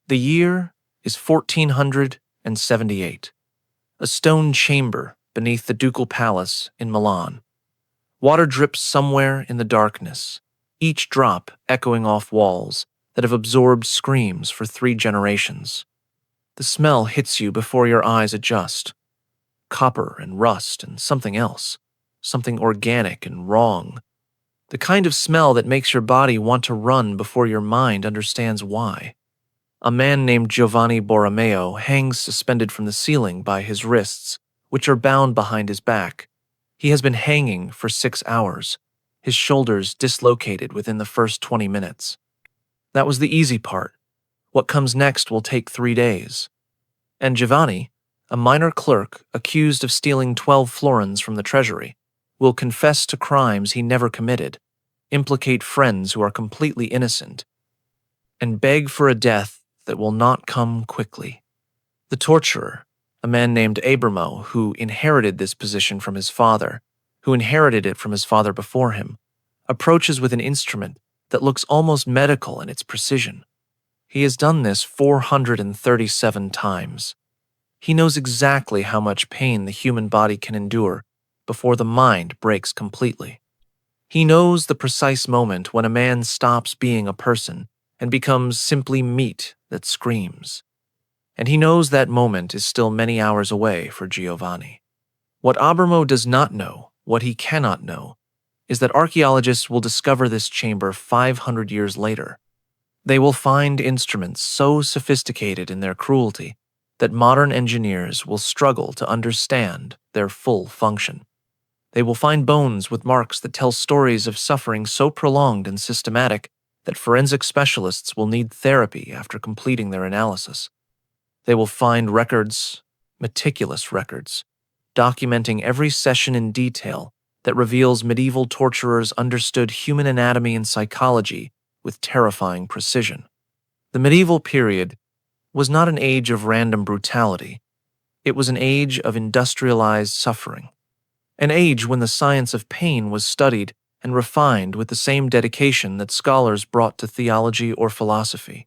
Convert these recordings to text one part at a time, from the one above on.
The year is 1478. A stone chamber beneath the ducal palace in Milan. Water drips somewhere in the darkness, each drop echoing off walls that have absorbed screams for 3 generations. The smell hits you before your eyes adjust. Copper and rust and something else, something organic and wrong. The kind of smell that makes your body want to run before your mind understands why. A man named Giovanni Borromeo hangs suspended from the ceiling by his wrists, which are bound behind his back. He has been hanging for 6 hours, his shoulders dislocated within the first 20 minutes. That was the easy part. What comes next will take 3 days. And Giovanni, a minor clerk accused of stealing 12 florins from the treasury, will confess to crimes he never committed, implicate friends who are completely innocent, and beg for a death that will not come quickly. The torturer, a man named Abramo, who inherited this position from his father, who inherited it from his father before him, approaches with an instrument that looks almost medical in its precision. He has done this 437 times. He knows exactly how much pain the human body can endure before the mind breaks completely. He knows the precise moment when a man stops being a person and becomes simply meat that screams. And he knows that moment is still many hours away for Giovanni. What Abramo does not know, what he cannot know, is that archaeologists will discover this chamber 500 years later. They will find instruments so sophisticated in their cruelty that modern engineers will struggle to understand their full function. They will find bones with marks that tell stories of suffering so prolonged and systematic that forensic specialists will need therapy after completing their analysis. They will find records, meticulous records, documenting every session in detail that reveals medieval torturers understood human anatomy and psychology with terrifying precision. The medieval period was not an age of random brutality. It was an age of industrialized suffering. An age when the science of pain was studied and refined with the same dedication that scholars brought to theology or philosophy.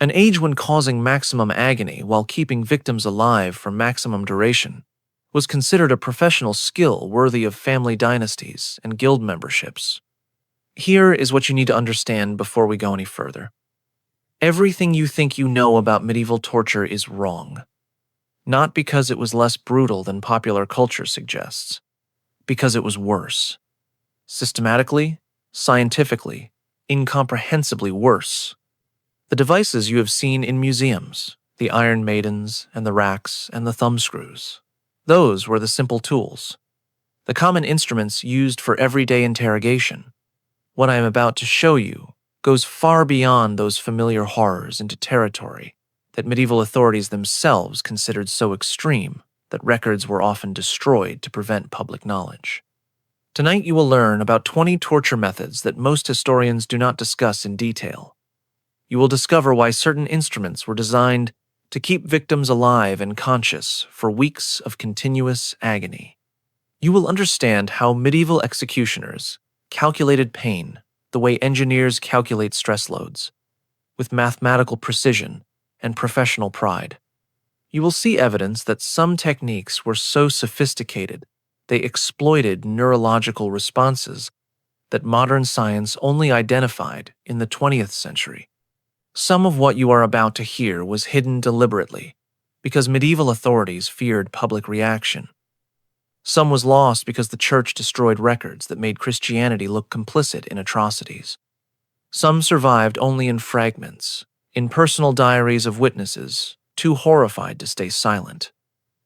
An age when causing maximum agony while keeping victims alive for maximum duration was considered a professional skill worthy of family dynasties and guild memberships. Here is what you need to understand before we go any further. Everything you think you know about medieval torture is wrong. Not because it was less brutal than popular culture suggests, because it was worse. Systematically, scientifically, incomprehensibly worse. The devices you have seen in museums, the iron maidens and the racks and the thumbscrews, those were the simple tools. The common instruments used for everyday interrogation. What I am about to show you goes far beyond those familiar horrors into territory that medieval authorities themselves considered so extreme that records were often destroyed to prevent public knowledge. Tonight you will learn about 20 torture methods that most historians do not discuss in detail. You will discover why certain instruments were designed to keep victims alive and conscious for weeks of continuous agony. You will understand how medieval executioners calculated pain the way engineers calculate stress loads, with mathematical precision and professional pride. You will see evidence that some techniques were so sophisticated they exploited neurological responses that modern science only identified in the 20th century. Some of what you are about to hear was hidden deliberately because medieval authorities feared public reaction. Some was lost because the church destroyed records that made Christianity look complicit in atrocities. Some survived only in fragments, in personal diaries of witnesses, too horrified to stay silent,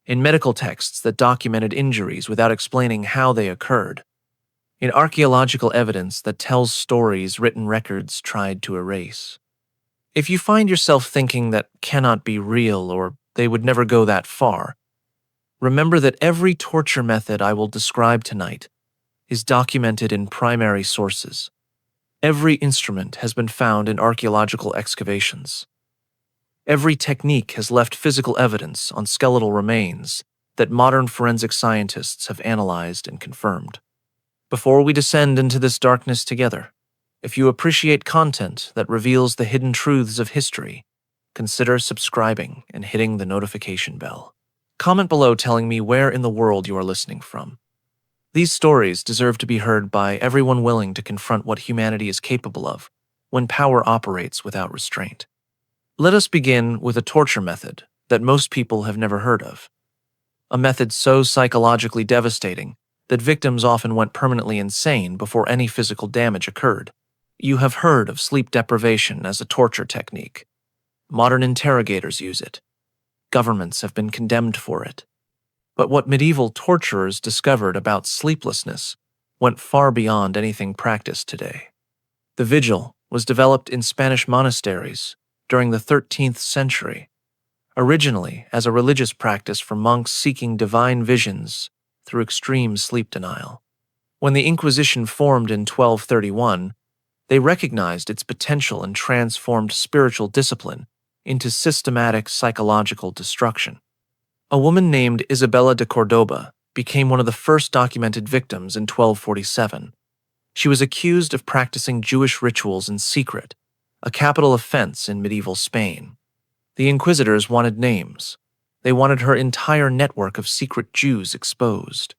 in medical texts that documented injuries without explaining how they occurred, in archaeological evidence that tells stories written records tried to erase. If you find yourself thinking that cannot be real or they would never go that far, remember that every torture method I will describe tonight is documented in primary sources. Every instrument has been found in archaeological excavations. Every technique has left physical evidence on skeletal remains that modern forensic scientists have analyzed and confirmed. Before we descend into this darkness together, if you appreciate content that reveals the hidden truths of history, consider subscribing and hitting the notification bell. Comment below telling me where in the world you are listening from. These stories deserve to be heard by everyone willing to confront what humanity is capable of when power operates without restraint. Let us begin with a torture method that most people have never heard of. A method so psychologically devastating that victims often went permanently insane before any physical damage occurred. You have heard of sleep deprivation as a torture technique. Modern interrogators use it. Governments have been condemned for it. But what medieval torturers discovered about sleeplessness went far beyond anything practiced today. The vigil was developed in Spanish monasteries during the 13th century, originally as a religious practice for monks seeking divine visions through extreme sleep denial. When the Inquisition formed in 1231, they recognized its potential and transformed spiritual discipline into systematic psychological destruction. A woman named Isabella de Cordoba became one of the first documented victims in 1247. She was accused of practicing Jewish rituals in secret, a capital offense in medieval Spain. The inquisitors wanted names. They wanted her entire network of secret Jews exposed.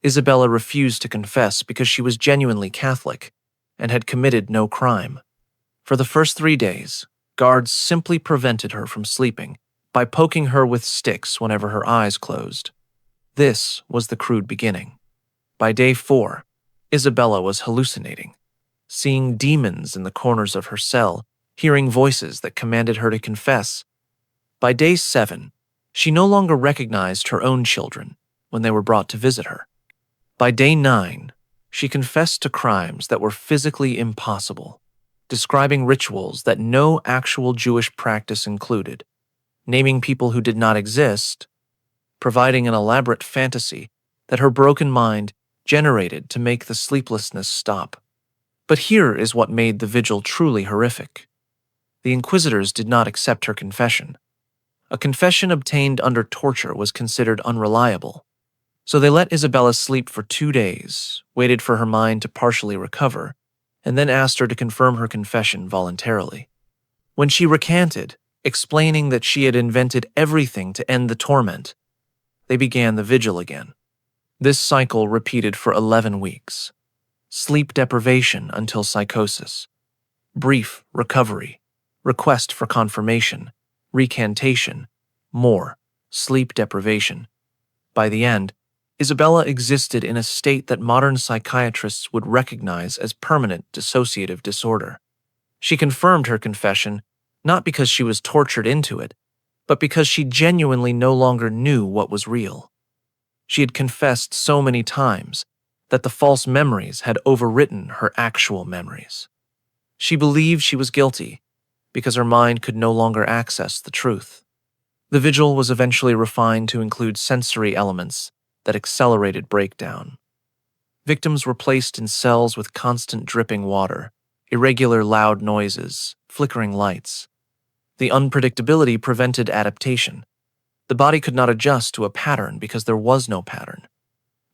Isabella refused to confess because she was genuinely Catholic and had committed no crime. For the first 3 days, guards simply prevented her from sleeping by poking her with sticks whenever her eyes closed. This was the crude beginning. By day 4, Isabella was hallucinating, seeing demons in the corners of her cell, hearing voices that commanded her to confess. By day 7, she no longer recognized her own children when they were brought to visit her. By day 9, she confessed to crimes that were physically impossible, describing rituals that no actual Jewish practice included, naming people who did not exist, providing an elaborate fantasy that her broken mind generated to make the sleeplessness stop. But here is what made the vigil truly horrific. The inquisitors did not accept her confession. A confession obtained under torture was considered unreliable, so they let Isabella sleep for 2 days, waited for her mind to partially recover, and then asked her to confirm her confession voluntarily. When she recanted, explaining that she had invented everything to end the torment, they began the vigil again. This cycle repeated for 11 weeks. Sleep deprivation until psychosis. Brief recovery. Request for confirmation. Recantation. More. Sleep deprivation. By the end, Isabella existed in a state that modern psychiatrists would recognize as permanent dissociative disorder. She confirmed her confession not because she was tortured into it, but because she genuinely no longer knew what was real. She had confessed so many times that the false memories had overwritten her actual memories. She believed she was guilty because her mind could no longer access the truth. The vigil was eventually refined to include sensory elements that accelerated breakdown. Victims were placed in cells with constant dripping water, irregular loud noises, flickering lights. The unpredictability prevented adaptation. The body could not adjust to a pattern because there was no pattern.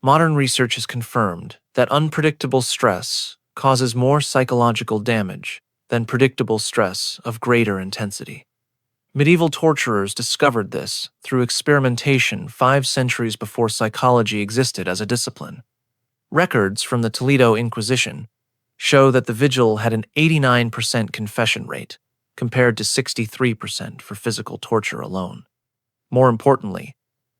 Modern research has confirmed that unpredictable stress causes more psychological damage than predictable stress of greater intensity. Medieval torturers discovered this through experimentation 5 centuries before psychology existed as a discipline. Records from the Toledo Inquisition show that the vigil had an 89% confession rate, compared to 63% for physical torture alone. More importantly,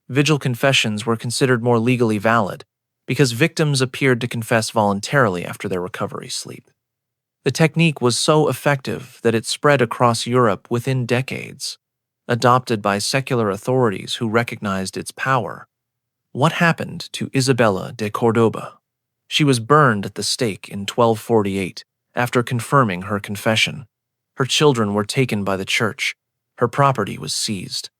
vigil confessions were considered more legally valid because victims appeared to confess voluntarily after their recovery sleep. The technique was so effective that it spread across Europe within decades, adopted by secular authorities who recognized its power. What happened to Isabella de Cordoba? She was burned at the stake in 1248 after confirming her confession. Her children were taken by the church. Her property was seized.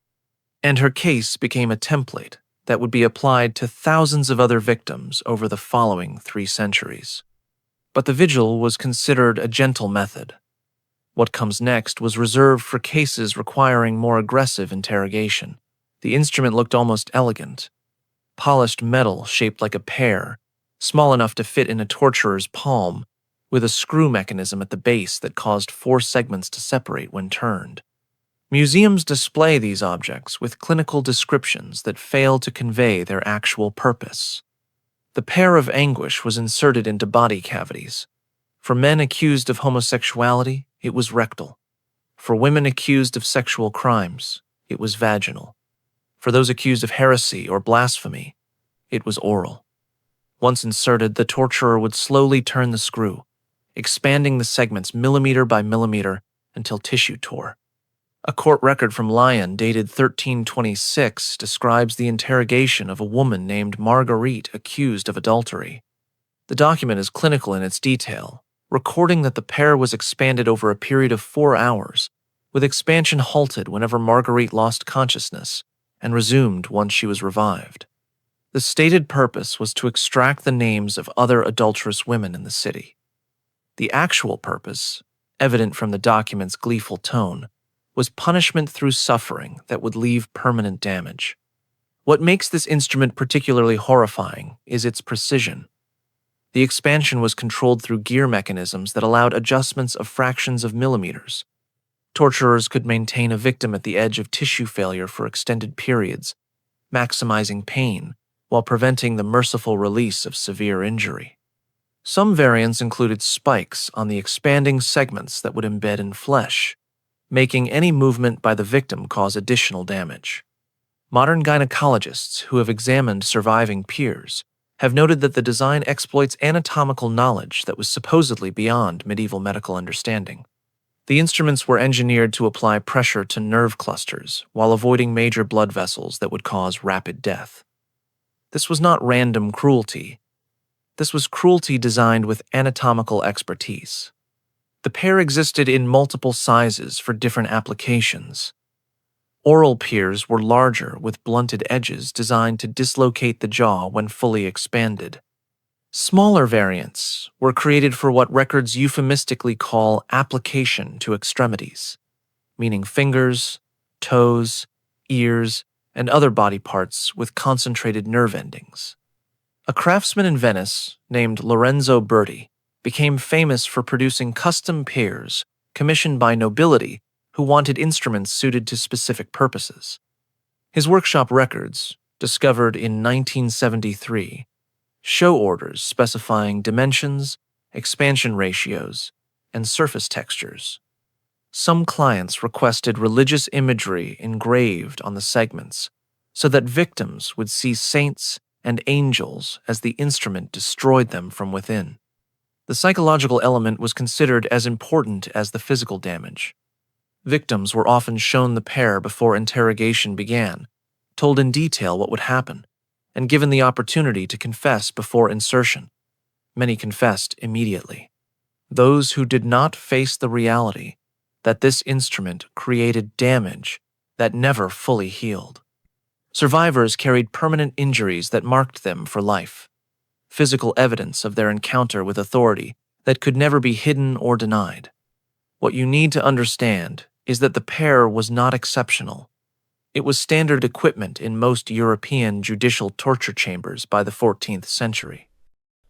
And her case became a template that would be applied to thousands of other victims over the following 3 centuries. But the vigil was considered a gentle method. What comes next was reserved for cases requiring more aggressive interrogation. The instrument looked almost elegant. Polished metal shaped like a pear, small enough to fit in a torturer's palm, with a screw mechanism at the base that caused 4 segments to separate when turned. Museums display these objects with clinical descriptions that fail to convey their actual purpose. The pear of anguish was inserted into body cavities. For men accused of homosexuality, it was rectal. For women accused of sexual crimes, it was vaginal. For those accused of heresy or blasphemy, it was oral. Once inserted, the torturer would slowly turn the screw, expanding the segments millimeter by millimeter until tissue tore. A court record from Lyon dated 1326 describes the interrogation of a woman named Marguerite accused of adultery. The document is clinical in its detail, recording that the pear was expanded over a period of 4 hours, with expansion halted whenever Marguerite lost consciousness and resumed once she was revived. The stated purpose was to extract the names of other adulterous women in the city. The actual purpose, evident from the document's gleeful tone, was punishment through suffering that would leave permanent damage. What makes this instrument particularly horrifying is its precision. The expansion was controlled through gear mechanisms that allowed adjustments of fractions of millimeters. Torturers could maintain a victim at the edge of tissue failure for extended periods, maximizing pain while preventing the merciful release of severe injury. Some variants included spikes on the expanding segments that would embed in flesh, making any movement by the victim cause additional damage. Modern gynecologists who have examined surviving peers have noted that the design exploits anatomical knowledge that was supposedly beyond medieval medical understanding. The instruments were engineered to apply pressure to nerve clusters while avoiding major blood vessels that would cause rapid death. This was not random cruelty. This was cruelty designed with anatomical expertise. The pear existed in multiple sizes for different applications. Oral pears were larger with blunted edges designed to dislocate the jaw when fully expanded. Smaller variants were created for what records euphemistically call application to extremities, meaning fingers, toes, ears, and other body parts with concentrated nerve endings. A craftsman in Venice named Lorenzo Berti became famous for producing custom pears commissioned by nobility who wanted instruments suited to specific purposes. His workshop records, discovered in 1973, show orders specifying dimensions, expansion ratios, and surface textures. Some clients requested religious imagery engraved on the segments so that victims would see saints and angels as the instrument destroyed them from within. The psychological element was considered as important as the physical damage. Victims were often shown the pear before interrogation began, told in detail what would happen, and given the opportunity to confess before insertion. Many confessed immediately. Those who did not face the reality that this instrument created damage that never fully healed. Survivors carried permanent injuries that marked them for life, physical evidence of their encounter with authority that could never be hidden or denied. What you need to understand is that the pear was not exceptional. It was standard equipment in most European judicial torture chambers by the 14th century.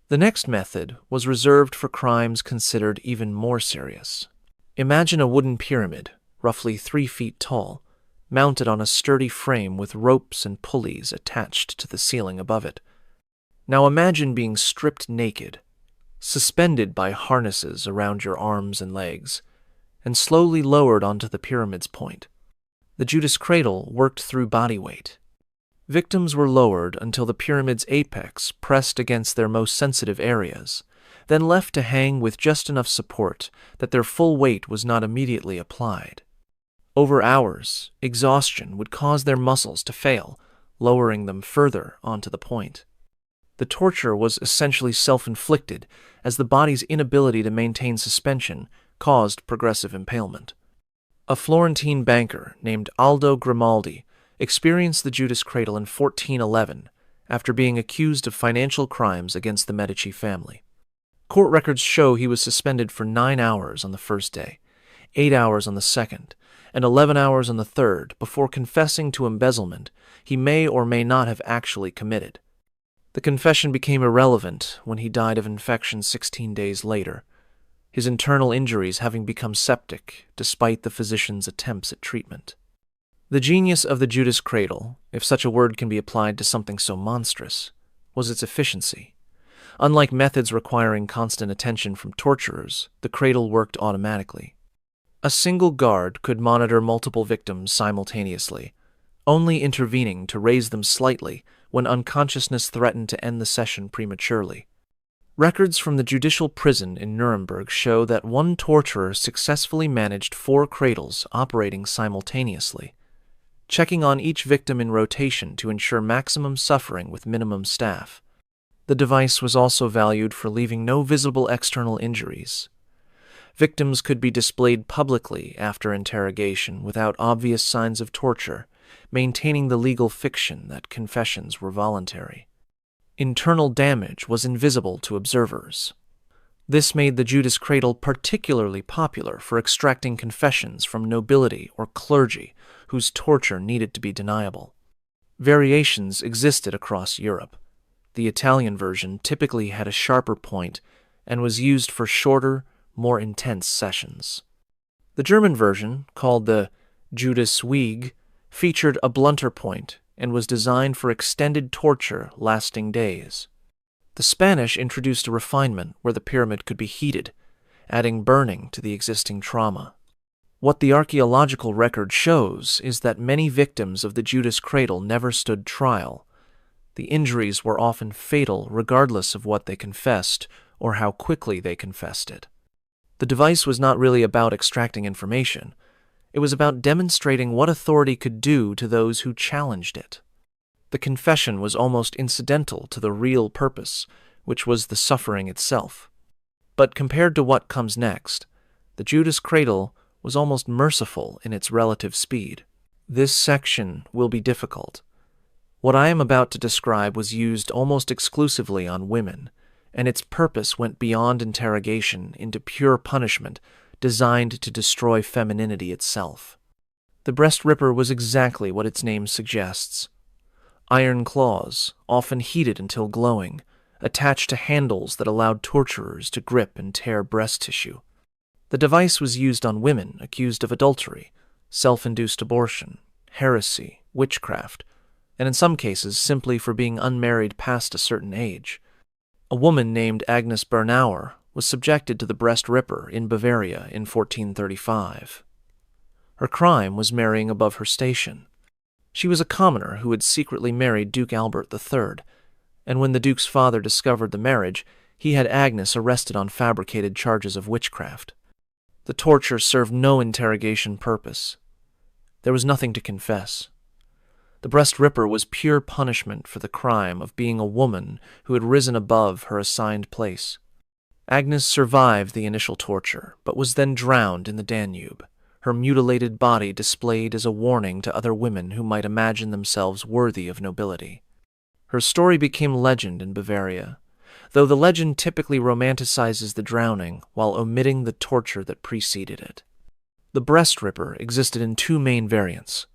The next method was reserved for crimes considered even more serious. Imagine a wooden pyramid, roughly 3 feet tall, mounted on a sturdy frame with ropes and pulleys attached to the ceiling above it. Now imagine being stripped naked, suspended by harnesses around your arms and legs, and slowly lowered onto the pyramid's point. The Judas cradle worked through body weight. Victims were lowered until the pyramid's apex pressed against their most sensitive areas, then left to hang with just enough support that their full weight was not immediately applied. Over hours, exhaustion would cause their muscles to fail, lowering them further onto the point. The torture was essentially self-inflicted, as the body's inability to maintain suspension caused progressive impalement. A Florentine banker named Aldo Grimaldi experienced the Judas cradle in 1411 after being accused of financial crimes against the Medici family. Court records show he was suspended for 9 hours on the first day, 8 hours on the second, and 11 hours on the third before confessing to embezzlement he may or may not have actually committed. The confession became irrelevant when he died of infection 16 days later. his internal injuries having become septic despite the physician's attempts at treatment. The genius of the Judas cradle, if such a word can be applied to something so monstrous, was its efficiency. Unlike methods requiring constant attention from torturers, the cradle worked automatically. A single guard could monitor multiple victims simultaneously, only intervening to raise them slightly when unconsciousness threatened to end the session prematurely. Records from the judicial prison in Nuremberg show that one torturer successfully managed 4 cradles operating simultaneously, checking on each victim in rotation to ensure maximum suffering with minimum staff. The device was also valued for leaving no visible external injuries. Victims could be displayed publicly after interrogation without obvious signs of torture, maintaining the legal fiction that confessions were voluntary. Internal damage was invisible to observers. This made the Judas cradle particularly popular for extracting confessions from nobility or clergy whose torture needed to be deniable. Variations existed across Europe. The Italian version typically had a sharper point and was used for shorter, more intense sessions. The German version, called the Judas Wieg, featured a blunter point and was designed for extended torture lasting days. The Spanish introduced a refinement where the pyramid could be heated, adding burning to the existing trauma. What the archaeological record shows is that many victims of the Judas cradle never stood trial. The injuries were often fatal regardless of what they confessed or how quickly they confessed it. The device was not really about extracting information. It was about demonstrating what authority could do to those who challenged it. The confession was almost incidental to the real purpose, which was the suffering itself. But compared to what comes next, the Judas cradle was almost merciful in its relative speed. This section will be difficult. What I am about to describe was used almost exclusively on women, and its purpose went beyond interrogation into pure punishment designed to destroy femininity itself. The breast ripper was exactly what its name suggests. Iron claws, often heated until glowing, attached to handles that allowed torturers to grip and tear breast tissue. The device was used on women accused of adultery, self-induced abortion, heresy, witchcraft, and in some cases simply for being unmarried past a certain age. A woman named Agnes Bernauer was subjected to the breast ripper in Bavaria in 1435. Her crime was marrying above her station. She was a commoner who had secretly married Duke Albert III, and when the Duke's father discovered the marriage, he had Agnes arrested on fabricated charges of witchcraft. The torture served no interrogation purpose. There was nothing to confess. The breast ripper was pure punishment for the crime of being a woman who had risen above her assigned place. Agnes survived the initial torture, but was then drowned in the Danube, her mutilated body displayed as a warning to other women who might imagine themselves worthy of nobility. Her story became legend in Bavaria, though the legend typically romanticizes the drowning while omitting the torture that preceded it. The breast ripper existed in 2 main variants.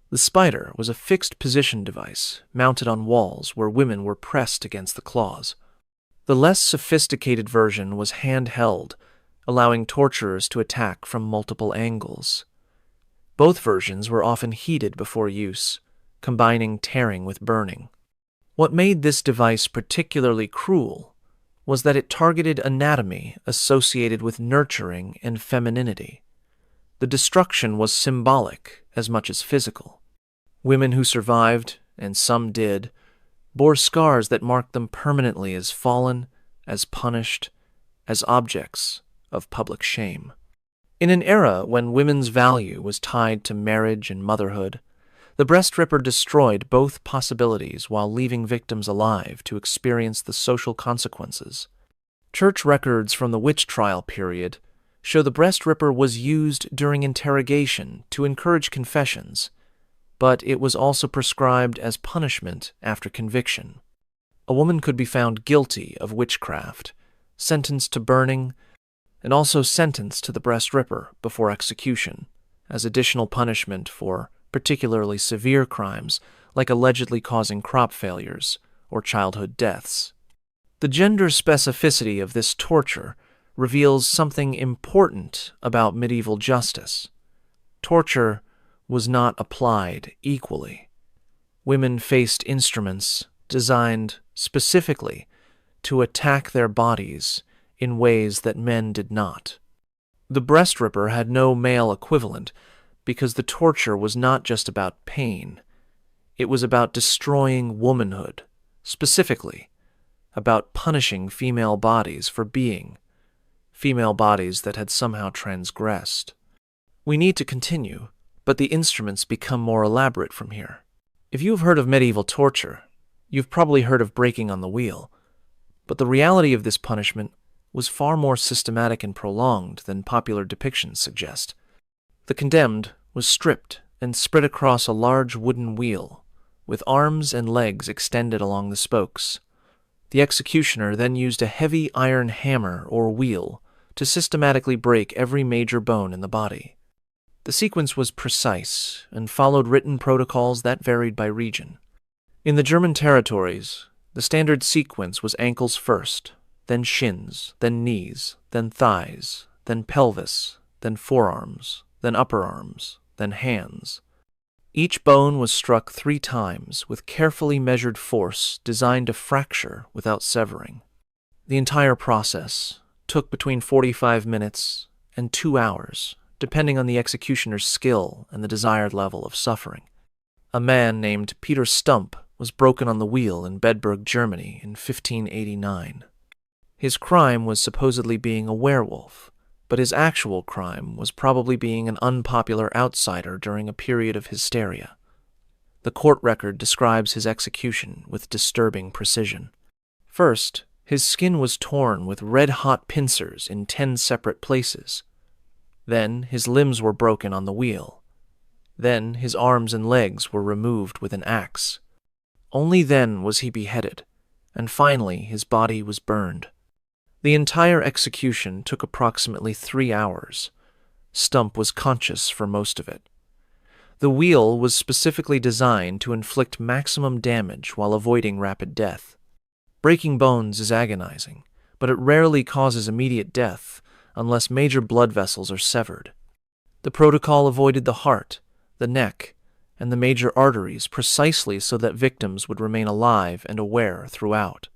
The spider was a fixed-position device mounted on walls where women were pressed against the claws. The less sophisticated version was handheld, allowing torturers to attack from multiple angles. Both versions were often heated before use, combining tearing with burning. What made this device particularly cruel was that it targeted anatomy associated with nurturing and femininity. The destruction was symbolic as much as physical. Women who survived, and some did, bore scars that marked them permanently as fallen, as punished, as objects of public shame. In an era when women's value was tied to marriage and motherhood, the breast ripper destroyed both possibilities while leaving victims alive to experience the social consequences. Church records from the witch trial period show the breast ripper was used during interrogation to encourage confessions, but it was also prescribed as punishment after conviction. A woman could be found guilty of witchcraft, sentenced to burning, and also sentenced to the breast ripper before execution, as additional punishment for particularly severe crimes like allegedly causing crop failures or childhood deaths. The gender specificity of this torture reveals something important about medieval justice. Torture was not applied equally. Women faced instruments designed specifically to attack their bodies in ways that men did not. The breast ripper had no male equivalent because the torture was not just about pain. It was about destroying womanhood, specifically about punishing female bodies for being female bodies that had somehow transgressed. We need to continue, but the instruments become more elaborate from here. If you have heard of medieval torture, you've probably heard of breaking on the wheel, but the reality of this punishment was far more systematic and prolonged than popular depictions suggest. The condemned was stripped and spread across a large wooden wheel, with arms and legs extended along the spokes. The executioner then used a heavy iron hammer or wheel to systematically break every major bone in the body. The sequence was precise and followed written protocols that varied by region. In the German territories, the standard sequence was ankles first, then shins, then knees, then thighs, then pelvis, then forearms, then upper arms, then hands. Each bone was struck 3 times with carefully measured force designed to fracture without severing. The entire process took between 45 minutes and 2 hours, depending on the executioner's skill and the desired level of suffering. A man named Peter Stump was broken on the wheel in Bedburg, Germany in 1589. His crime was supposedly being a werewolf, but his actual crime was probably being an unpopular outsider during a period of hysteria. The court record describes his execution with disturbing precision. First, his skin was torn with red-hot pincers in 10 separate places. Then his limbs were broken on the wheel. Then his arms and legs were removed with an axe. Only then was he beheaded, and finally his body was burned. The entire execution took approximately 3 hours. Stump was conscious for most of it. The wheel was specifically designed to inflict maximum damage while avoiding rapid death. Breaking bones is agonizing, but it rarely causes immediate death unless major blood vessels are severed. The protocol avoided the heart, the neck, and the major arteries precisely so that victims would remain alive and aware throughout.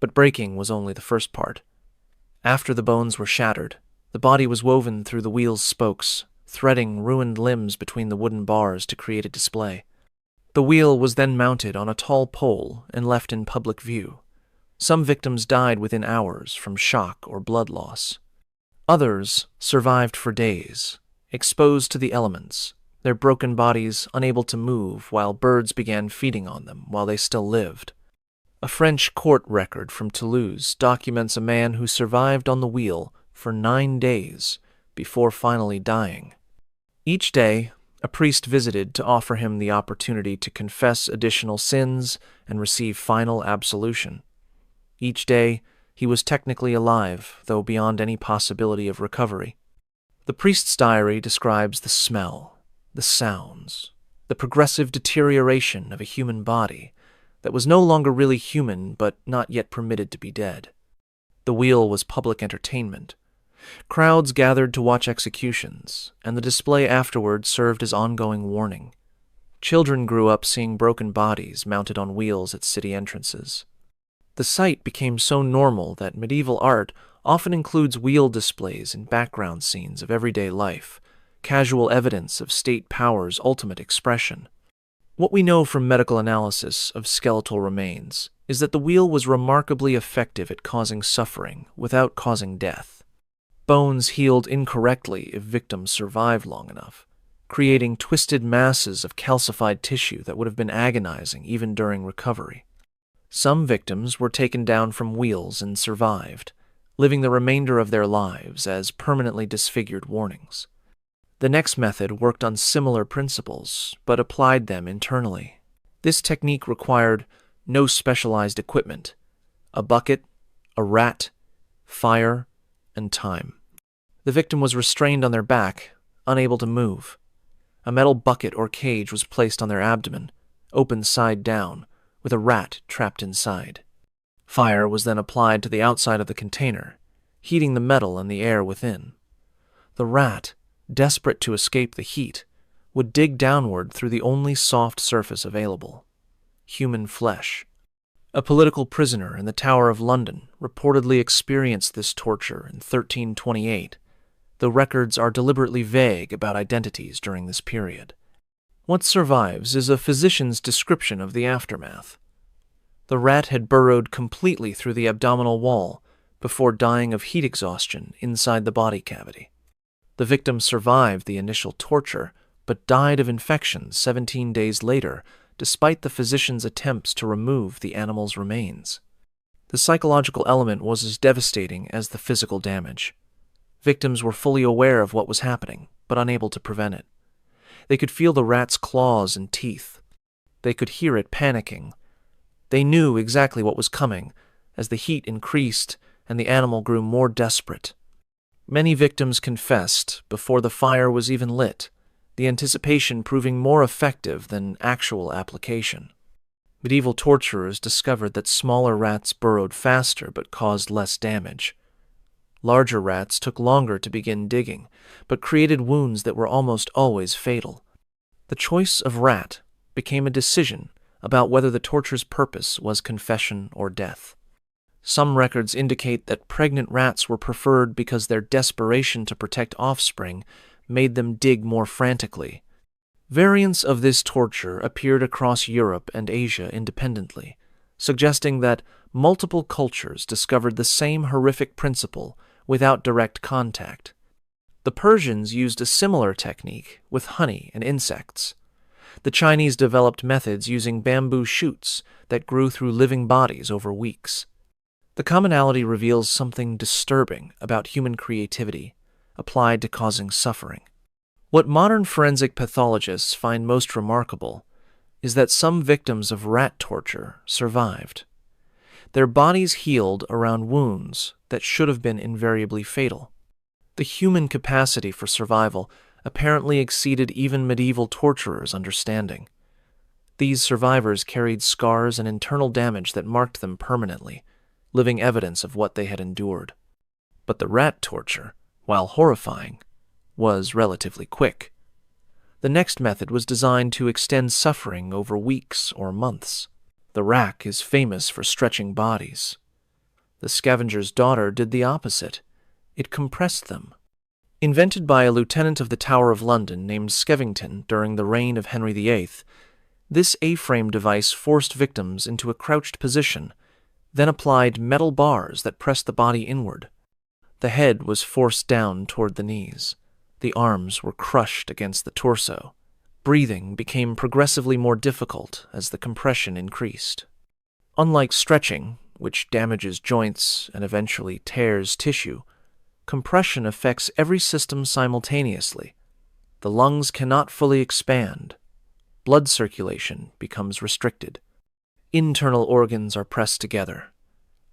But breaking was only the first part. After the bones were shattered, the body was woven through the wheel's spokes, threading ruined limbs between the wooden bars to create a display. The wheel was then mounted on a tall pole and left in public view. Some victims died within hours from shock or blood loss. Others survived for days, exposed to the elements, their broken bodies unable to move while birds began feeding on them while they still lived. A French court record from Toulouse documents a man who survived on the wheel for 9 days before finally dying. Each day, a priest visited to offer him the opportunity to confess additional sins and receive final absolution. Each day, he was technically alive, though beyond any possibility of recovery. The priest's diary describes the smell, the sounds, the progressive deterioration of a human body that was no longer really human but not yet permitted to be dead. The wheel was public entertainment. Crowds gathered to watch executions, and the display afterward served as ongoing warning. Children grew up seeing broken bodies mounted on wheels at city entrances. The sight became so normal that medieval art often includes wheel displays in background scenes of everyday life, casual evidence of state power's ultimate expression. What we know from medical analysis of skeletal remains is that the wheel was remarkably effective at causing suffering without causing death. Bones healed incorrectly if victims survived long enough, creating twisted masses of calcified tissue that would have been agonizing even during recovery. Some victims were taken down from wheels and survived, living the remainder of their lives as permanently disfigured warnings. The next method worked on similar principles, but applied them internally. This technique required no specialized equipment: a bucket, a rat, fire, and time. The victim was restrained on their back, unable to move. A metal bucket or cage was placed on their abdomen, open side down, with a rat trapped inside. Fire was then applied to the outside of the container, heating the metal and the air within. The rat, desperate to escape the heat, would dig downward through the only soft surface available: human flesh. A political prisoner in the Tower of London reportedly experienced this torture in 1328, though records are deliberately vague about identities during this period. What survives is a physician's description of the aftermath. The rat had burrowed completely through the abdominal wall before dying of heat exhaustion inside the body cavity. The victim survived the initial torture, but died of infection 17 days later, despite the physician's attempts to remove the animal's remains. The psychological element was as devastating as the physical damage. Victims were fully aware of what was happening, but unable to prevent it. They could feel the rat's claws and teeth. They could hear it panicking. They knew exactly what was coming as the heat increased and the animal grew more desperate. Many victims confessed before the fire was even lit, the anticipation proving more effective than actual application. Medieval torturers discovered that smaller rats burrowed faster but caused less damage. Larger rats took longer to begin digging, but created wounds that were almost always fatal. The choice of rat became a decision about whether the torture's purpose was confession or death. Some records indicate that pregnant rats were preferred because their desperation to protect offspring made them dig more frantically. Variants of this torture appeared across Europe and Asia independently, suggesting that multiple cultures discovered the same horrific principle without direct contact. The Persians used a similar technique with honey and insects. The Chinese developed methods using bamboo shoots that grew through living bodies over weeks. The commonality reveals something disturbing about human creativity applied to causing suffering. What modern forensic pathologists find most remarkable is that some victims of rat torture survived. Their bodies healed around wounds that should have been invariably fatal. The human capacity for survival apparently exceeded even medieval torturers' understanding. These survivors carried scars and internal damage that marked them permanently, living evidence of what they had endured. But the rat torture, while horrifying, was relatively quick. The next method was designed to extend suffering over weeks or months. The rack is famous for stretching bodies. The scavenger's daughter did the opposite. It compressed them. Invented by a lieutenant of the Tower of London named Skevington during the reign of Henry VIII, this A-frame device forced victims into a crouched position, then applied metal bars that pressed the body inward. The head was forced down toward the knees. The arms were crushed against the torso. Breathing became progressively more difficult as the compression increased. Unlike stretching, which damages joints and eventually tears tissue, compression affects every system simultaneously. The lungs cannot fully expand. Blood circulation becomes restricted. Internal organs are pressed together.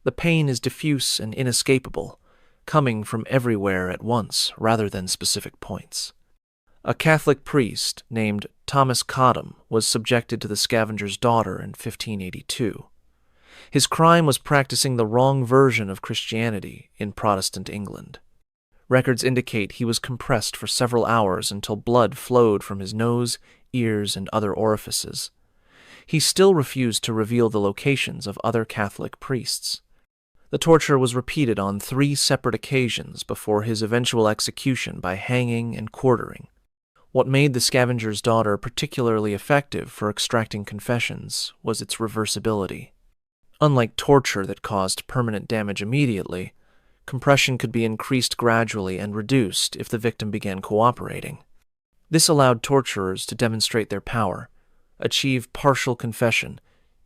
The pain is diffuse and inescapable, coming from everywhere at once rather than specific points. A Catholic priest named Thomas Cottam was subjected to the scavenger's daughter in 1582. His crime was practicing the wrong version of Christianity in Protestant England. Records indicate he was compressed for several hours until blood flowed from his nose, ears, and other orifices. He still refused to reveal the locations of other Catholic priests. The torture was repeated on 3 separate occasions before his eventual execution by hanging and quartering. What made the scavenger's daughter particularly effective for extracting confessions was its reversibility. Unlike torture that caused permanent damage immediately, compression could be increased gradually and reduced if the victim began cooperating. This allowed torturers to demonstrate their power, achieve partial confession,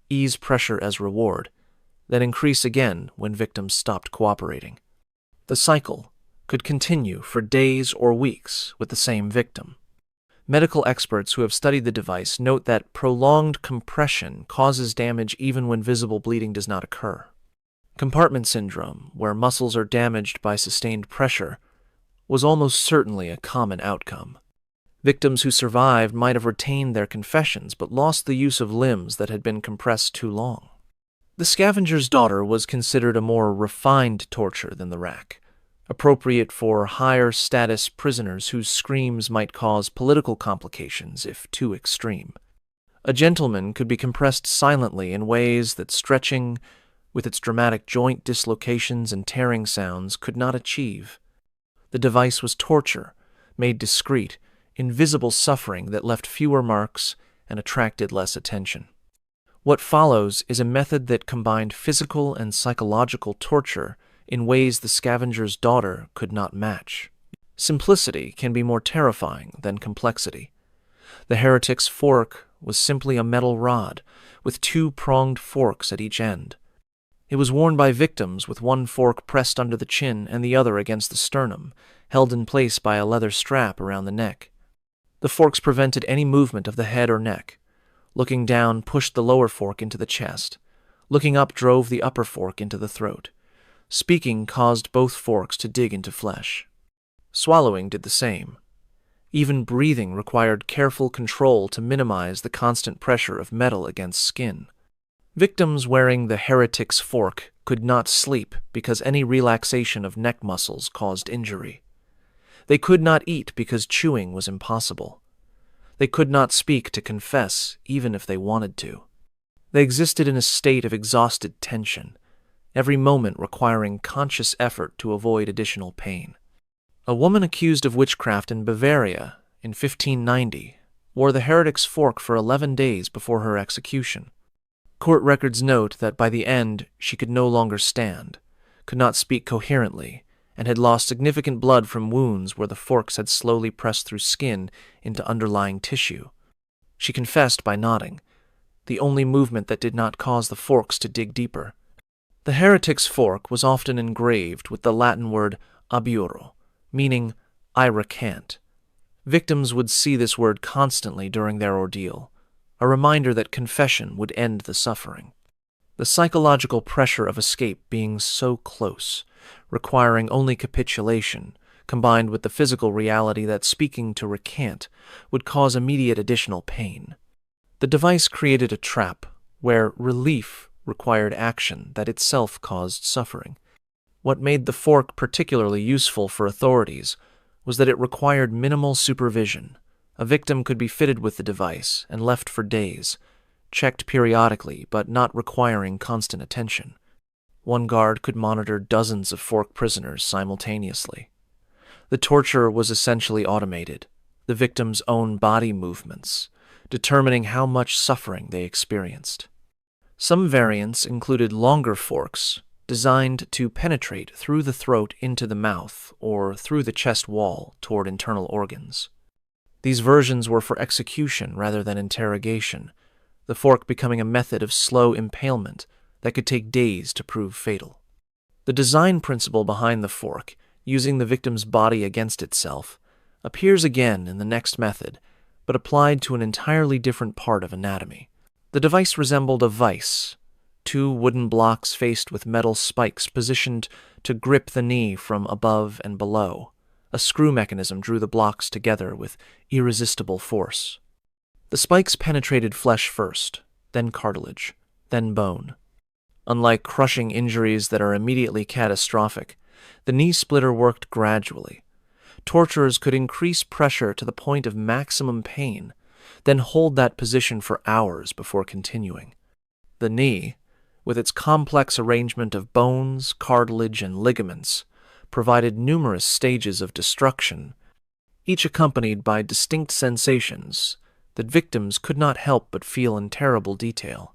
ease pressure as reward, then increase again when victims stopped cooperating. The cycle could continue for days or weeks with the same victim. Medical experts who have studied the device note that prolonged compression causes damage even when visible bleeding does not occur. Compartment syndrome, where muscles are damaged by sustained pressure, was almost certainly a common outcome. Victims who survived might have retained their confessions but lost the use of limbs that had been compressed too long. The scavenger's daughter was considered a more refined torture than the rack, appropriate for higher status prisoners whose screams might cause political complications if too extreme. A gentleman could be compressed silently in ways that stretching, with its dramatic joint dislocations and tearing sounds, could not achieve. The device was torture, made discreet, invisible suffering that left fewer marks and attracted less attention. What follows is a method that combined physical and psychological torture in ways the scavenger's daughter could not match. Simplicity can be more terrifying than complexity. The heretic's fork was simply a metal rod with two pronged forks at each end. It was worn by victims with one fork pressed under the chin and the other against the sternum, held in place by a leather strap around the neck. The forks prevented any movement of the head or neck. Looking down pushed the lower fork into the chest. Looking up drove the upper fork into the throat. Speaking caused both forks to dig into flesh. Swallowing did the same. Even breathing required careful control to minimize the constant pressure of metal against skin. Victims wearing the heretic's fork could not sleep because any relaxation of neck muscles caused injury. They could not eat because chewing was impossible. They could not speak to confess even if they wanted to. They existed in a state of exhausted tension, every moment requiring conscious effort to avoid additional pain. A woman accused of witchcraft in Bavaria in 1590 wore the heretic's fork for 11 days before her execution. Court records note that by the end she could no longer stand, could not speak coherently, and had lost significant blood from wounds where the forks had slowly pressed through skin into underlying tissue. She confessed by nodding, the only movement that did not cause the forks to dig deeper. The heretic's fork was often engraved with the Latin word abjuro, meaning I recant. Victims would see this word constantly during their ordeal, a reminder that confession would end the suffering. The psychological pressure of escape being so close, requiring only capitulation, combined with the physical reality that speaking to recant would cause immediate additional pain. The device created a trap where relief required action that itself caused suffering. What made the fork particularly useful for authorities was that it required minimal supervision. A victim could be fitted with the device and left for days, checked periodically but not requiring constant attention. One guard could monitor dozens of fork prisoners simultaneously. The torture was essentially automated, the victim's own body movements, determining how much suffering they experienced. Some variants included longer forks, designed to penetrate through the throat into the mouth or through the chest wall toward internal organs. These versions were for execution rather than interrogation, the fork becoming a method of slow impalement that could take days to prove fatal. The design principle behind the fork, using the victim's body against itself, appears again in the next method, but applied to an entirely different part of anatomy. The device resembled a vice, two wooden blocks faced with metal spikes positioned to grip the knee from above and below. A screw mechanism drew the blocks together with irresistible force. The spikes penetrated flesh first, then cartilage, then bone. Unlike crushing injuries that are immediately catastrophic, the knee splitter worked gradually. Torturers could increase pressure to the point of maximum pain, then hold that position for hours before continuing. The knee, with its complex arrangement of bones, cartilage, and ligaments, provided numerous stages of destruction, each accompanied by distinct sensations that victims could not help but feel in terrible detail.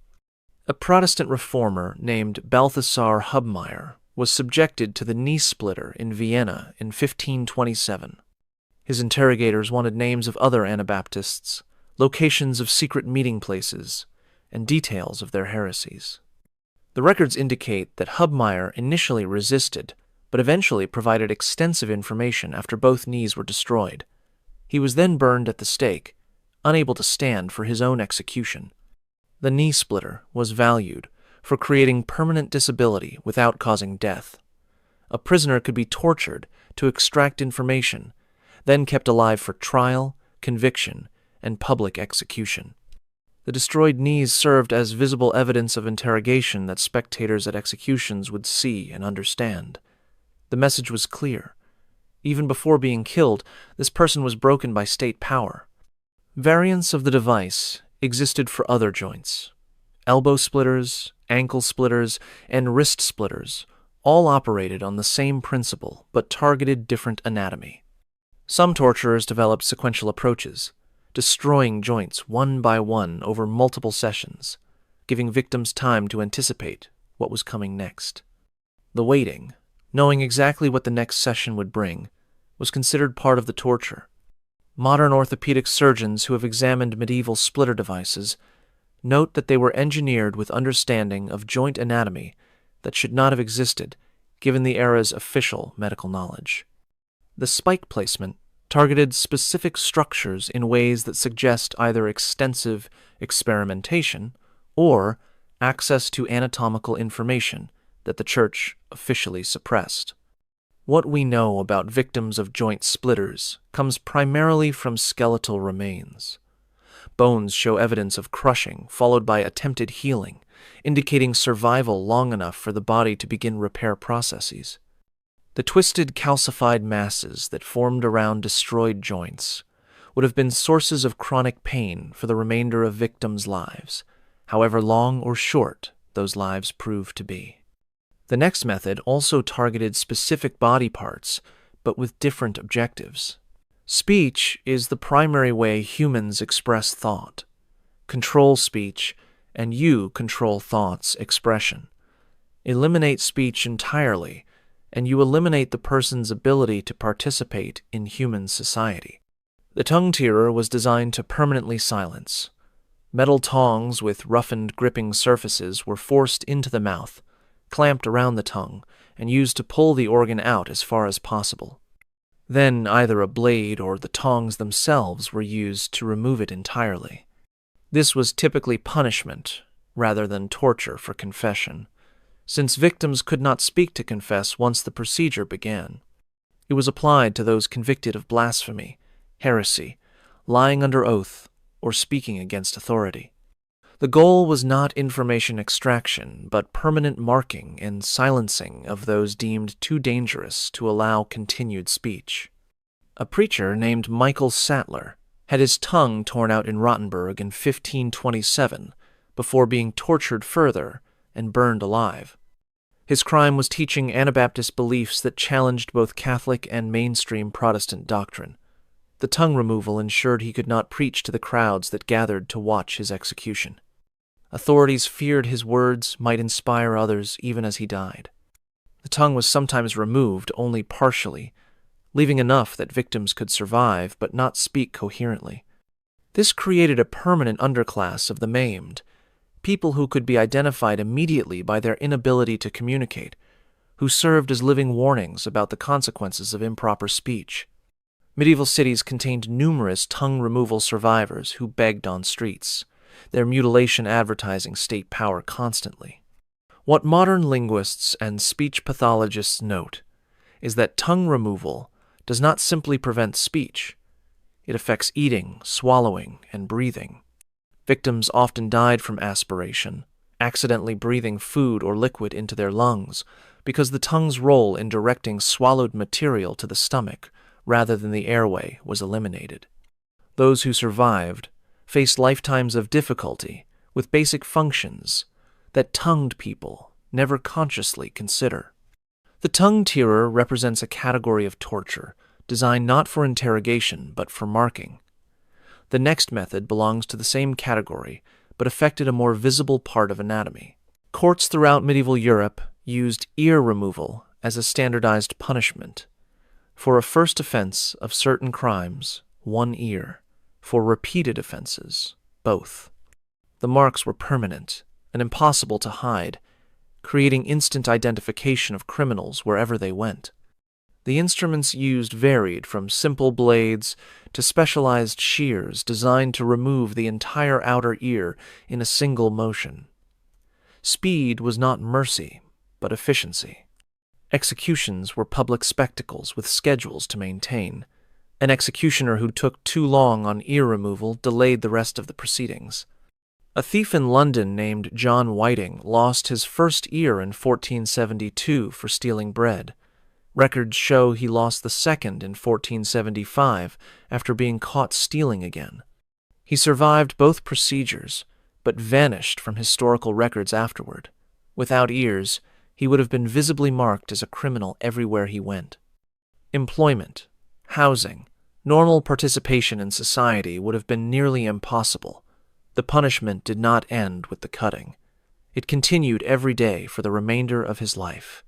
A Protestant reformer named Balthasar Hubmaier was subjected to the knee splitter in Vienna in 1527. His interrogators wanted names of other Anabaptists, locations of secret meeting places, and details of their heresies. The records indicate that Hubmaier initially resisted, but eventually provided extensive information after both knees were destroyed. He was then burned at the stake, unable to stand for his own execution. The knee splitter was valued for creating permanent disability without causing death. A prisoner could be tortured to extract information, then kept alive for trial, conviction, and public execution. The destroyed knees served as visible evidence of interrogation that spectators at executions would see and understand. The message was clear. Even before being killed, this person was broken by state power. Variants of the device existed for other joints. Elbow splitters, ankle splitters, and wrist splitters all operated on the same principle but targeted different anatomy. Some torturers developed sequential approaches, destroying joints one by one over multiple sessions, giving victims time to anticipate what was coming next. The waiting, knowing exactly what the next session would bring, was considered part of the torture. Modern orthopedic surgeons who have examined medieval splitter devices note that they were engineered with understanding of joint anatomy that should not have existed given the era's official medical knowledge. The spike placement targeted specific structures in ways that suggest either extensive experimentation or access to anatomical information that the Church officially suppressed. What we know about victims of joint splitters comes primarily from skeletal remains. Bones show evidence of crushing, followed by attempted healing, indicating survival long enough for the body to begin repair processes. The twisted calcified masses that formed around destroyed joints would have been sources of chronic pain for the remainder of victims' lives, however long or short those lives proved to be. The next method also targeted specific body parts, but with different objectives. Speech is the primary way humans express thought. Control speech, and you control thought's expression. Eliminate speech entirely, and you eliminate the person's ability to participate in human society. The tongue-tierer was designed to permanently silence. Metal tongs with roughened gripping surfaces were forced into the mouth, clamped around the tongue, and used to pull the organ out as far as possible. Then either a blade or the tongs themselves were used to remove it entirely. This was typically punishment rather than torture for confession, since victims could not speak to confess once the procedure began. It was applied to those convicted of blasphemy, heresy, lying under oath, or speaking against authority. The goal was not information extraction, but permanent marking and silencing of those deemed too dangerous to allow continued speech. A preacher named Michael Sattler had his tongue torn out in Rottenburg in 1527 before being tortured further and burned alive. His crime was teaching Anabaptist beliefs that challenged both Catholic and mainstream Protestant doctrine. The tongue removal ensured he could not preach to the crowds that gathered to watch his execution. Authorities feared his words might inspire others even as he died. The tongue was sometimes removed only partially, leaving enough that victims could survive but not speak coherently. This created a permanent underclass of the maimed, people who could be identified immediately by their inability to communicate, who served as living warnings about the consequences of improper speech. Medieval cities contained numerous tongue removal survivors who begged on streets, their mutilation advertising state power constantly. What modern linguists and speech pathologists note is that tongue removal does not simply prevent speech. It affects eating, swallowing, and breathing. Victims often died from aspiration, accidentally breathing food or liquid into their lungs, because the tongue's role in directing swallowed material to the stomach rather than the airway was eliminated. Those who survived faced lifetimes of difficulty with basic functions that tongued people never consciously consider. The tongue-tierer represents a category of torture designed not for interrogation but for marking. The next method belongs to the same category but affected a more visible part of anatomy. Courts throughout medieval Europe used ear removal as a standardized punishment. For a first offense of certain crimes, 1 ear. For repeated offenses, both. The marks were permanent and impossible to hide, creating instant identification of criminals wherever they went. The instruments used varied from simple blades to specialized shears designed to remove the entire outer ear in a single motion. Speed was not mercy, but efficiency. Executions were public spectacles with schedules to maintain. An executioner who took too long on ear removal delayed the rest of the proceedings. A thief in London named John Whiting lost his first ear in 1472 for stealing bread. Records show he lost the second in 1475 after being caught stealing again. He survived both procedures, but vanished from historical records afterward. Without ears, he would have been visibly marked as a criminal everywhere he went. Employment, housing, normal participation in society would have been nearly impossible. The punishment did not end with the cutting. It continued every day for the remainder of his life.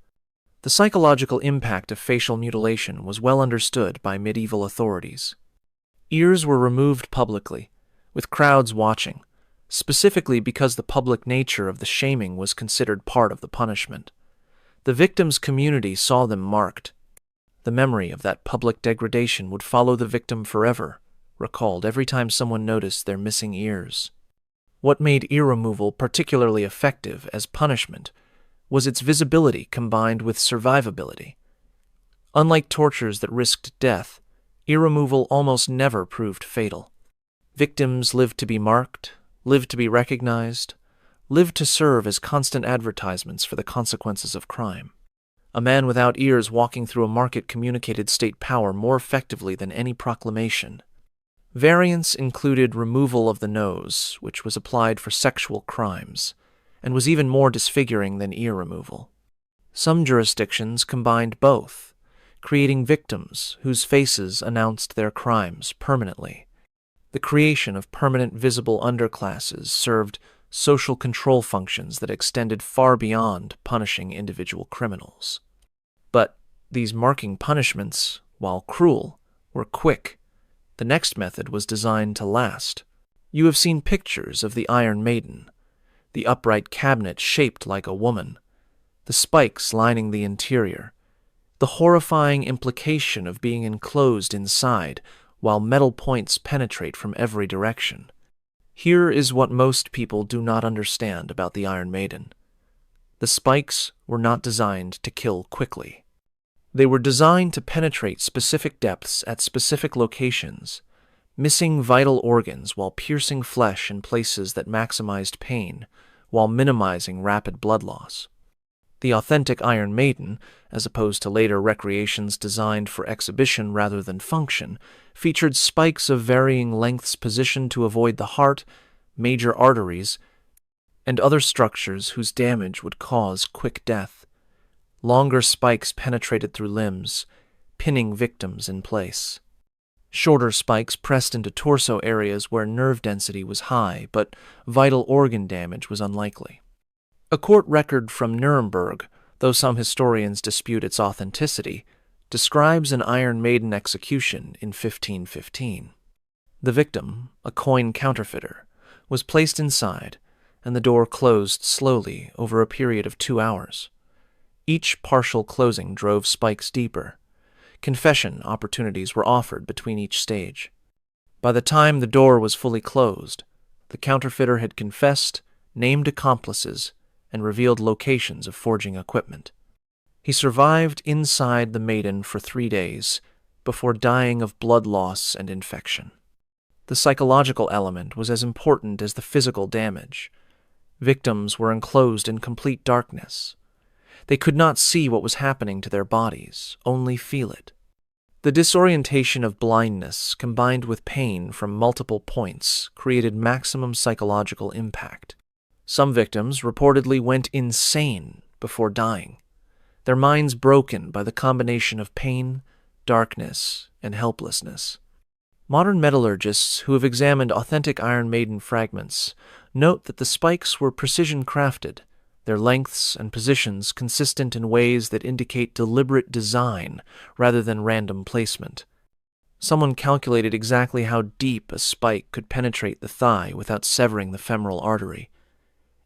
The psychological impact of facial mutilation was well understood by medieval authorities. Ears were removed publicly, with crowds watching, specifically because the public nature of the shaming was considered part of the punishment. The victim's community saw them marked. The memory of that public degradation would follow the victim forever, recalled every time someone noticed their missing ears. What made ear removal particularly effective as punishment was its visibility combined with survivability. Unlike tortures that risked death, ear removal almost never proved fatal. Victims lived to be marked, lived to be recognized, lived to serve as constant advertisements for the consequences of crime. A man without ears walking through a market communicated state power more effectively than any proclamation. Variants included removal of the nose, which was applied for sexual crimes, and was even more disfiguring than ear removal. Some jurisdictions combined both, creating victims whose faces announced their crimes permanently. The creation of permanent visible underclasses served social control functions that extended far beyond punishing individual criminals. But these marking punishments, while cruel, were quick. The next method was designed to last. You have seen pictures of the Iron Maiden, the upright cabinet shaped like a woman, the spikes lining the interior, the horrifying implication of being enclosed inside while metal points penetrate from every direction. Here is what most people do not understand about the Iron Maiden. The spikes were not designed to kill quickly. They were designed to penetrate specific depths at specific locations, missing vital organs while piercing flesh in places that maximized pain, while minimizing rapid blood loss. The authentic Iron Maiden, as opposed to later recreations designed for exhibition rather than function, featured spikes of varying lengths positioned to avoid the heart, major arteries, and other structures whose damage would cause quick death. Longer spikes penetrated through limbs, pinning victims in place. Shorter spikes pressed into torso areas where nerve density was high, but vital organ damage was unlikely. A court record from Nuremberg, though some historians dispute its authenticity, describes an Iron Maiden execution in 1515. The victim, a coin counterfeiter, was placed inside, and the door closed slowly over a period of 2 hours. Each partial closing drove spikes deeper. Confession opportunities were offered between each stage. By the time the door was fully closed, the counterfeiter had confessed, named accomplices, and revealed locations of forging equipment. He survived inside the Maiden for 3 days before dying of blood loss and infection. The psychological element was as important as the physical damage. Victims were enclosed in complete darkness. They could not see what was happening to their bodies, only feel it. The disorientation of blindness combined with pain from multiple points created maximum psychological impact. Some victims reportedly went insane before dying, their minds broken by the combination of pain, darkness, and helplessness. Modern metallurgists who have examined authentic Iron Maiden fragments note that the spikes were precision-crafted, their lengths and positions consistent in ways that indicate deliberate design rather than random placement. Someone calculated exactly how deep a spike could penetrate the thigh without severing the femoral artery,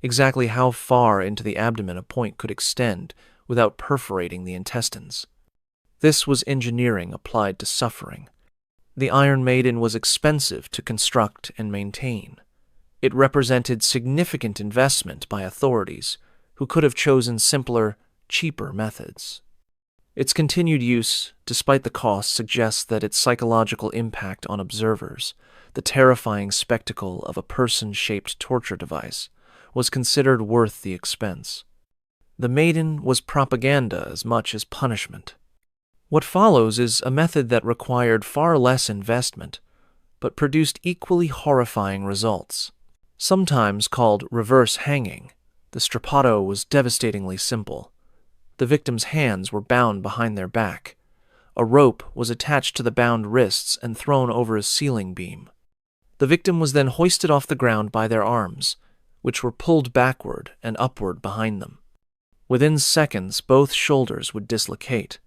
exactly how far into the abdomen a point could extend without perforating the intestines. This was engineering applied to suffering. The Iron Maiden was expensive to construct and maintain. It represented significant investment by authorities who could have chosen simpler, cheaper methods. Its continued use, despite the cost, suggests that its psychological impact on observers, the terrifying spectacle of a person-shaped torture device, was considered worth the expense. The Maiden was propaganda as much as punishment. What follows is a method that required far less investment, but produced equally horrifying results. Sometimes called reverse hanging, the strappado was devastatingly simple. The victim's hands were bound behind their back. A rope was attached to the bound wrists and thrown over a ceiling beam. The victim was then hoisted off the ground by their arms, which were pulled backward and upward behind them. Within seconds, both shoulders would dislocate.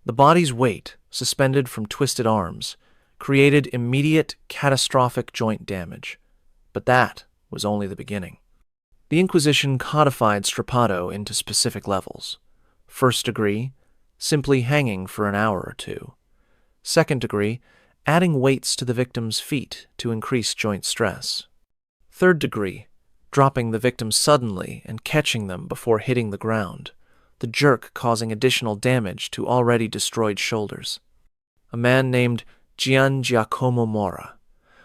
The body's weight, suspended from twisted arms, created immediate, catastrophic joint damage. But that was only the beginning. The Inquisition codified strappado into specific levels. First degree, simply hanging for an hour or two. Second degree, adding weights to the victim's feet to increase joint stress. Third degree, dropping the victim suddenly and catching them before hitting the ground, the jerk causing additional damage to already destroyed shoulders. A man named Gian Giacomo Mora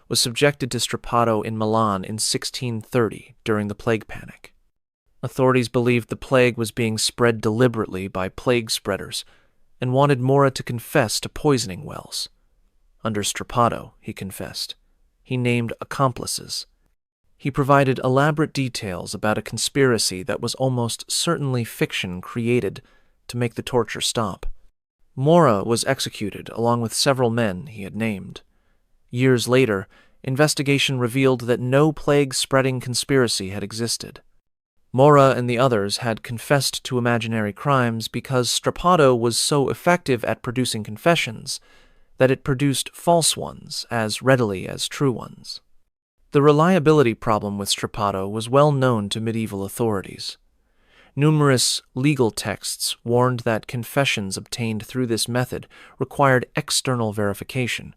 was subjected to strappado in Milan in 1630 during the plague panic. Authorities believed the plague was being spread deliberately by plague spreaders and wanted Mora to confess to poisoning wells. Under strappado, he confessed. He named accomplices. He provided elaborate details about a conspiracy that was almost certainly fiction created to make the torture stop. Mora was executed along with several men he had named. Years later, investigation revealed that no plague-spreading conspiracy had existed. Mora and the others had confessed to imaginary crimes because strappado was so effective at producing confessions that it produced false ones as readily as true ones. The reliability problem with strappado was well known to medieval authorities. Numerous legal texts warned that confessions obtained through this method required external verification,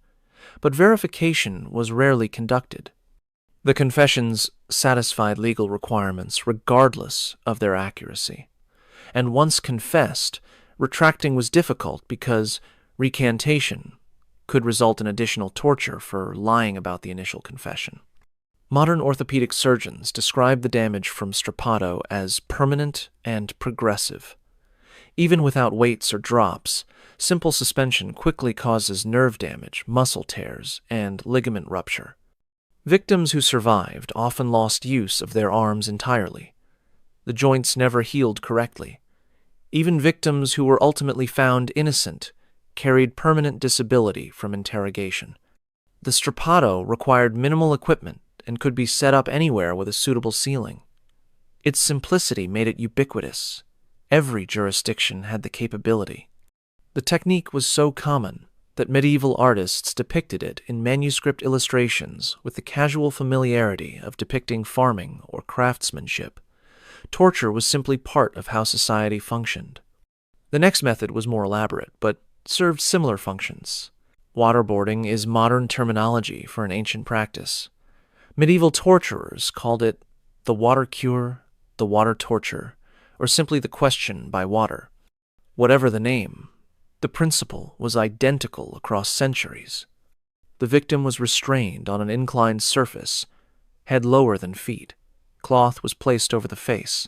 but verification was rarely conducted. The confessions satisfied legal requirements regardless of their accuracy, and once confessed, retracting was difficult because recantation could result in additional torture for lying about the initial confession. Modern orthopedic surgeons describe the damage from strappado as permanent and progressive. Even without weights or drops, simple suspension quickly causes nerve damage, muscle tears, and ligament rupture. Victims who survived often lost use of their arms entirely. The joints never healed correctly. Even victims who were ultimately found innocent carried permanent disability from interrogation. The strappado required minimal equipment and could be set up anywhere with a suitable ceiling. Its simplicity made it ubiquitous. Every jurisdiction had the capability. The technique was so common that medieval artists depicted it in manuscript illustrations with the casual familiarity of depicting farming or craftsmanship. Torture was simply part of how society functioned. The next method was more elaborate, but served similar functions. Waterboarding is modern terminology for an ancient practice. Medieval torturers called it the water cure, the water torture, or simply the question by water. Whatever the name, the principle was identical across centuries. The victim was restrained on an inclined surface, head lower than feet. Cloth was placed over the face.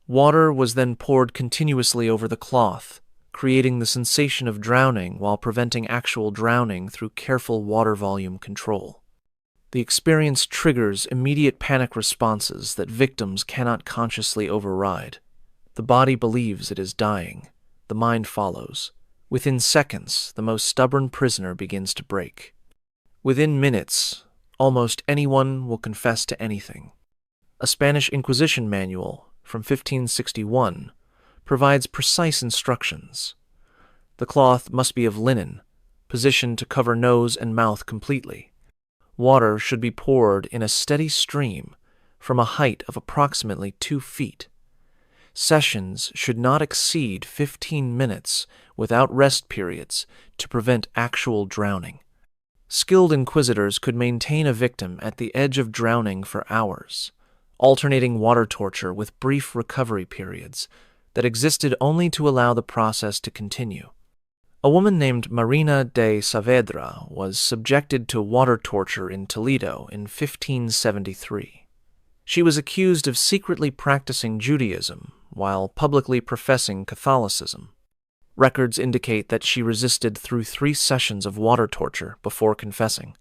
Water was then poured continuously over the cloth, creating the sensation of drowning while preventing actual drowning through careful water volume control. The experience triggers immediate panic responses that victims cannot consciously override. The body believes it is dying. The mind follows. Within seconds, the most stubborn prisoner begins to break. Within minutes, almost anyone will confess to anything. A Spanish Inquisition manual from 1561 provides precise instructions. The cloth must be of linen, positioned to cover nose and mouth completely. Water should be poured in a steady stream from a height of approximately 2 feet. Sessions should not exceed 15 minutes without rest periods to prevent actual drowning. Skilled inquisitors could maintain a victim at the edge of drowning for hours, alternating water torture with brief recovery periods that existed only to allow the process to continue. A woman named Marina de Saavedra was subjected to water torture in Toledo in 1573. She was accused of secretly practicing Judaism while publicly professing Catholicism. Records indicate that she resisted through 3 sessions of water torture before confessing.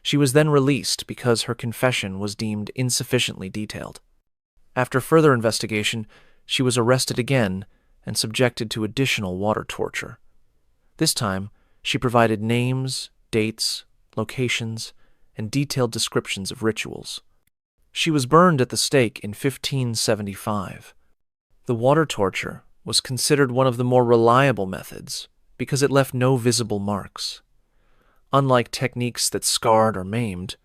She was then released because her confession was deemed insufficiently detailed. After further investigation, she was arrested again and subjected to additional water torture. This time, she provided names, dates, locations, and detailed descriptions of rituals. She was burned at the stake in 1575. The water torture was considered one of the more reliable methods because it left no visible marks. Unlike techniques that scarred or maimed,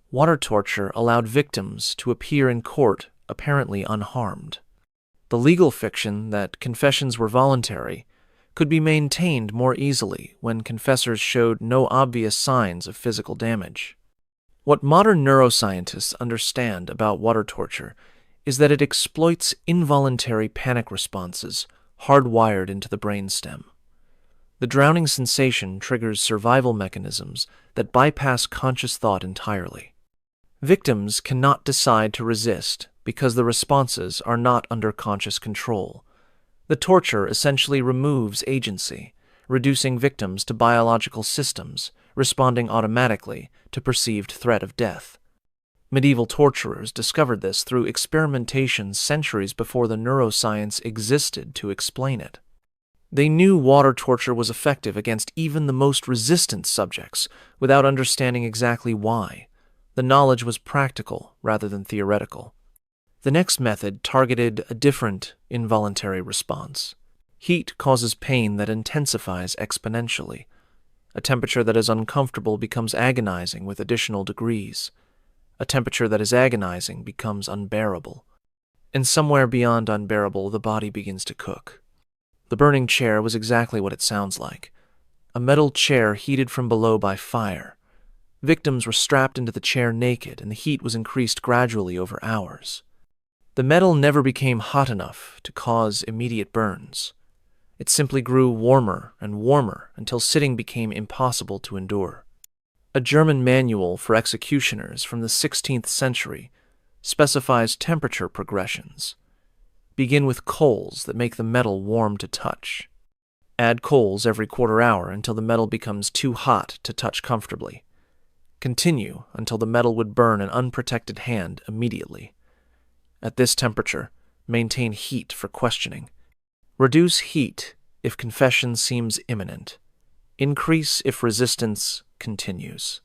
water torture allowed victims to appear in court apparently unharmed. The legal fiction that confessions were voluntary could be maintained more easily when confessors showed no obvious signs of physical damage. What modern neuroscientists understand about water torture is that it exploits involuntary panic responses hardwired into the brainstem. The drowning sensation triggers survival mechanisms that bypass conscious thought entirely. Victims cannot decide to resist because the responses are not under conscious control. The torture essentially removes agency, reducing victims to biological systems, responding automatically to perceived threat of death. Medieval torturers discovered this through experimentation centuries before the neuroscience existed to explain it. They knew water torture was effective against even the most resistant subjects without understanding exactly why. The knowledge was practical rather than theoretical. The next method targeted a different involuntary response. Heat causes pain that intensifies exponentially. A temperature that is uncomfortable becomes agonizing with additional degrees. A temperature that is agonizing becomes unbearable. And somewhere beyond unbearable, the body begins to cook. The burning chair was exactly what it sounds like. A metal chair heated from below by fire. Victims were strapped into the chair naked, and the heat was increased gradually over hours. The metal never became hot enough to cause immediate burns. It simply grew warmer and warmer until sitting became impossible to endure. A German manual for executioners from the 16th century specifies temperature progressions. Begin with coals that make the metal warm to touch. Add coals every quarter hour until the metal becomes too hot to touch comfortably. Continue until the metal would burn an unprotected hand immediately. At this temperature, maintain heat for questioning. Reduce heat if confession seems imminent. Increase if resistance continues.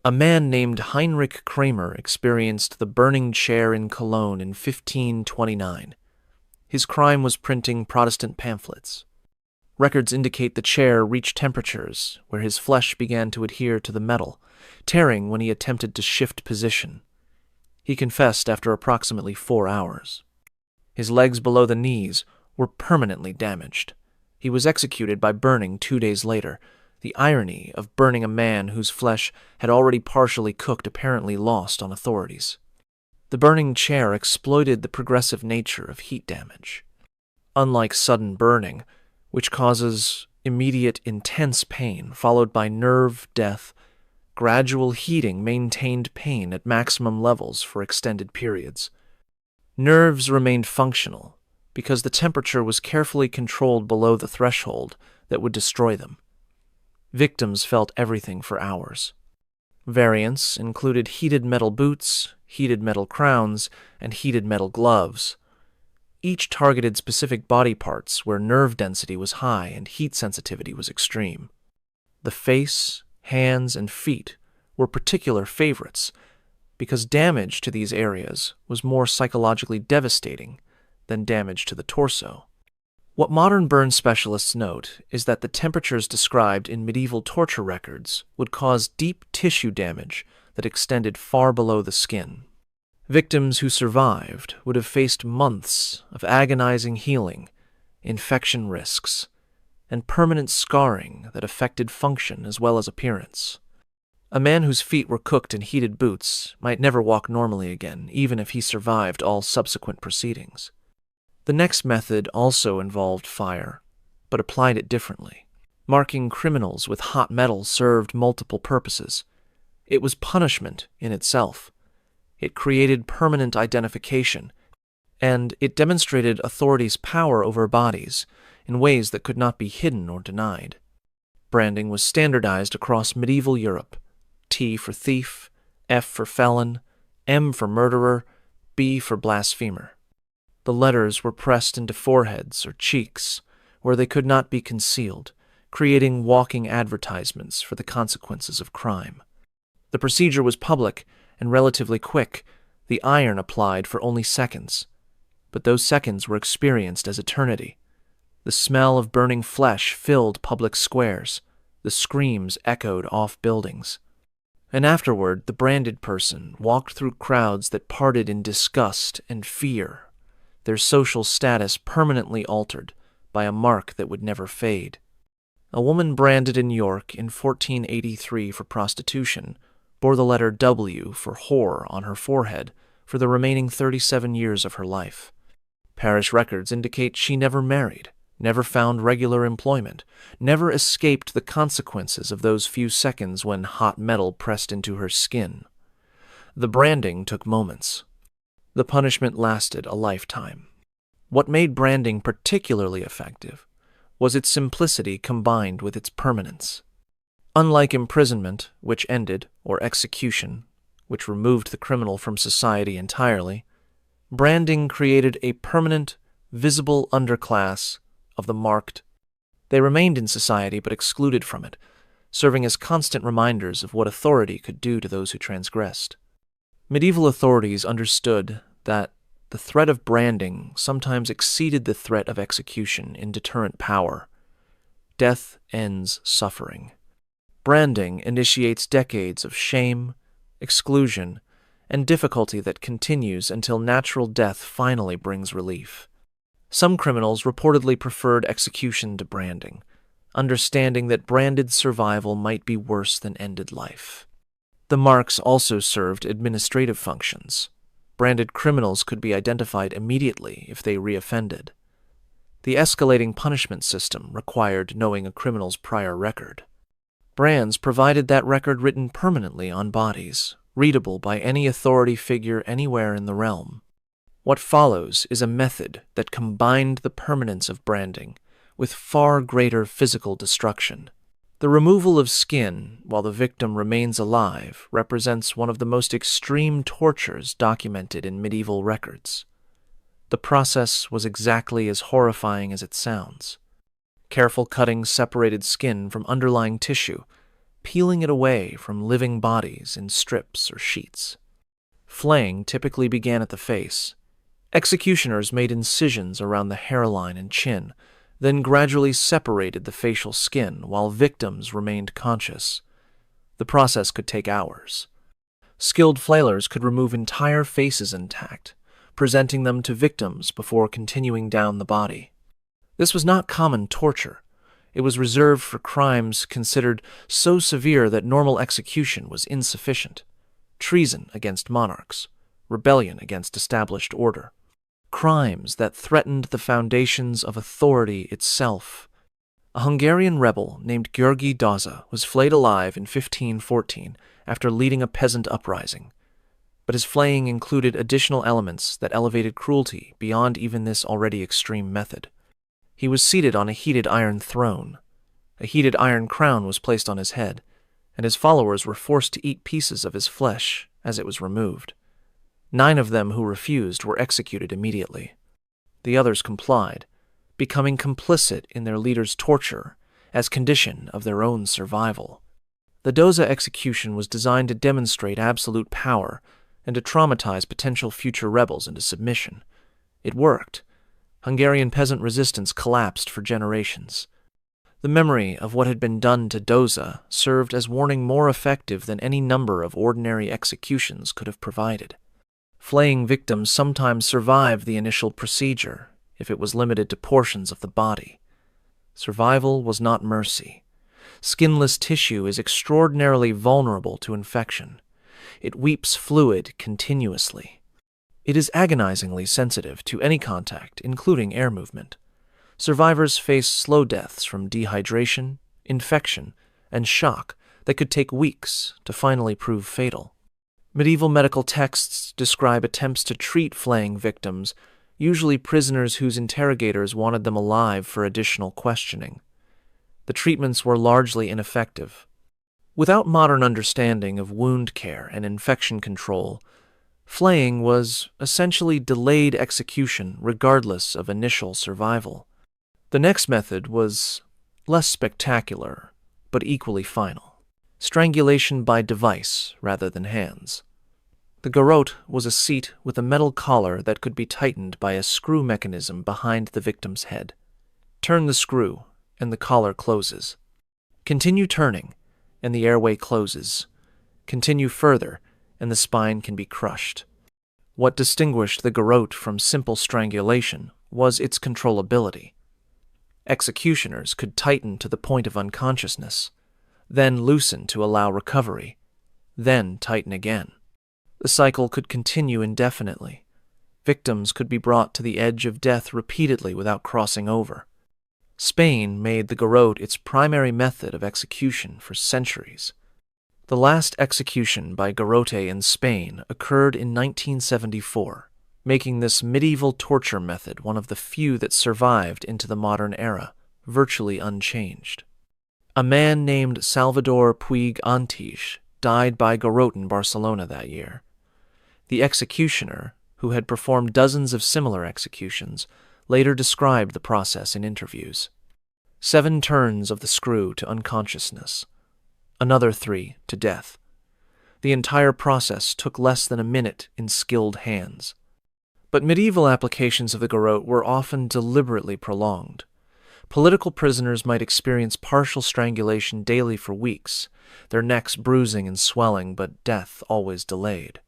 A man named Heinrich Kramer experienced the burning chair in Cologne in 1529. His crime was printing Protestant pamphlets. Records indicate the chair reached temperatures where his flesh began to adhere to the metal, tearing when he attempted to shift position. He confessed after approximately 4 hours. His legs below the knees were permanently damaged. He was executed by burning 2 days later, the irony of burning a man whose flesh had already partially cooked apparently lost on authorities. The burning chair exploited the progressive nature of heat damage. Unlike sudden burning, which causes immediate intense pain followed by nerve death, gradual heating maintained pain at maximum levels for extended periods. Nerves remained functional because the temperature was carefully controlled below the threshold that would destroy them. Victims felt everything for hours. Variants included heated metal boots, heated metal crowns, and heated metal gloves. Each targeted specific body parts where nerve density was high and heat sensitivity was extreme. The face, hands, and feet were particular favorites because damage to these areas was more psychologically devastating than damage to the torso. What modern burn specialists note is that the temperatures described in medieval torture records would cause deep tissue damage that extended far below the skin. Victims who survived would have faced months of agonizing healing, infection risks, and permanent scarring that affected function as well as appearance. A man whose feet were cooked in heated boots might never walk normally again, even if he survived all subsequent proceedings. The next method also involved fire, but applied it differently. Marking criminals with hot metal served multiple purposes. It was punishment in itself. It created permanent identification, and it demonstrated authorities' power over bodies in ways that could not be hidden or denied. Branding was standardized across medieval Europe: T for thief, F for felon, M for murderer, B for blasphemer. The letters were pressed into foreheads or cheeks, where they could not be concealed, creating walking advertisements for the consequences of crime. The procedure was public and relatively quick, the iron applied for only seconds. But those seconds were experienced as eternity. The smell of burning flesh filled public squares. The screams echoed off buildings. And afterward, the branded person walked through crowds that parted in disgust and fear, their social status permanently altered by a mark that would never fade. A woman branded in York in 1483 for prostitution bore the letter W for whore on her forehead for the remaining 37 years of her life. Parish records indicate she never married, never found regular employment, never escaped the consequences of those few seconds when hot metal pressed into her skin. The branding took moments. The punishment lasted a lifetime. What made branding particularly effective was its simplicity combined with its permanence. Unlike imprisonment, which ended, or execution, which removed the criminal from society entirely, branding created a permanent, visible underclass of the marked. They remained in society but excluded from it, serving as constant reminders of what authority could do to those who transgressed. Medieval authorities understood that the threat of branding sometimes exceeded the threat of execution in deterrent power. Death ends suffering. Branding initiates decades of shame, exclusion, and difficulty that continues until natural death finally brings relief. Some criminals reportedly preferred execution to branding, understanding that branded survival might be worse than ended life. The marks also served administrative functions. Branded criminals could be identified immediately if they reoffended. The escalating punishment system required knowing a criminal's prior record. Brands provided that record written permanently on bodies, readable by any authority figure anywhere in the realm. What follows is a method that combined the permanence of branding with far greater physical destruction. The removal of skin while the victim remains alive represents one of the most extreme tortures documented in medieval records. The process was exactly as horrifying as it sounds. Careful cutting separated skin from underlying tissue, peeling it away from living bodies in strips or sheets. Flaying typically began at the face. Executioners made incisions around the hairline and chin, then gradually separated the facial skin while victims remained conscious. The process could take hours. Skilled flailers could remove entire faces intact, presenting them to victims before continuing down the body. This was not common torture. It was reserved for crimes considered so severe that normal execution was insufficient: treason against monarchs, rebellion against established order, crimes that threatened the foundations of authority itself. A Hungarian rebel named György Daza was flayed alive in 1514 after leading a peasant uprising. But his flaying included additional elements that elevated cruelty beyond even this already extreme method. He was seated on a heated iron throne. A heated iron crown was placed on his head, and his followers were forced to eat pieces of his flesh as it was removed. 9 of them who refused were executed immediately. The others complied, becoming complicit in their leader's torture as condition of their own survival. The Doza execution was designed to demonstrate absolute power and to traumatize potential future rebels into submission. It worked. Hungarian peasant resistance collapsed for generations. The memory of what had been done to Doza served as warning more effective than any number of ordinary executions could have provided. Flaying victims sometimes survived the initial procedure if it was limited to portions of the body. Survival was not mercy. Skinless tissue is extraordinarily vulnerable to infection. It weeps fluid continuously. It is agonizingly sensitive to any contact, including air movement. Survivors face slow deaths from dehydration, infection, and shock that could take weeks to finally prove fatal. Medieval medical texts describe attempts to treat flaying victims usually prisoners whose interrogators wanted them alive for additional questioning. The treatments were largely ineffective. Without modern understanding of wound care and infection control, flaying was essentially delayed execution regardless of initial survival. The next method was less spectacular, but equally final: strangulation by device rather than hands. The garrote was a seat with a metal collar that could be tightened by a screw mechanism behind the victim's head. Turn the screw, and the collar closes. Continue turning, and the airway closes. Continue further, and the spine can be crushed. What distinguished the garrote from simple strangulation was its controllability. Executioners could tighten to the point of unconsciousness, then loosen to allow recovery, then tighten again. The cycle could continue indefinitely. Victims could be brought to the edge of death repeatedly without crossing over. Spain made the garrote its primary method of execution for centuries. The last execution by garrote in Spain occurred in 1974, making this medieval torture method one of the few that survived into the modern era, virtually unchanged. A man named Salvador Puig Antich died by garrote in Barcelona that year. The executioner, who had performed dozens of similar executions, later described the process in interviews. 7 turns of the screw to unconsciousness, another 3 to death. The entire process took less than a minute in skilled hands. But medieval applications of the garrote were often deliberately prolonged. Political prisoners might experience partial strangulation daily for weeks, their necks bruising and swelling, but death always delayed.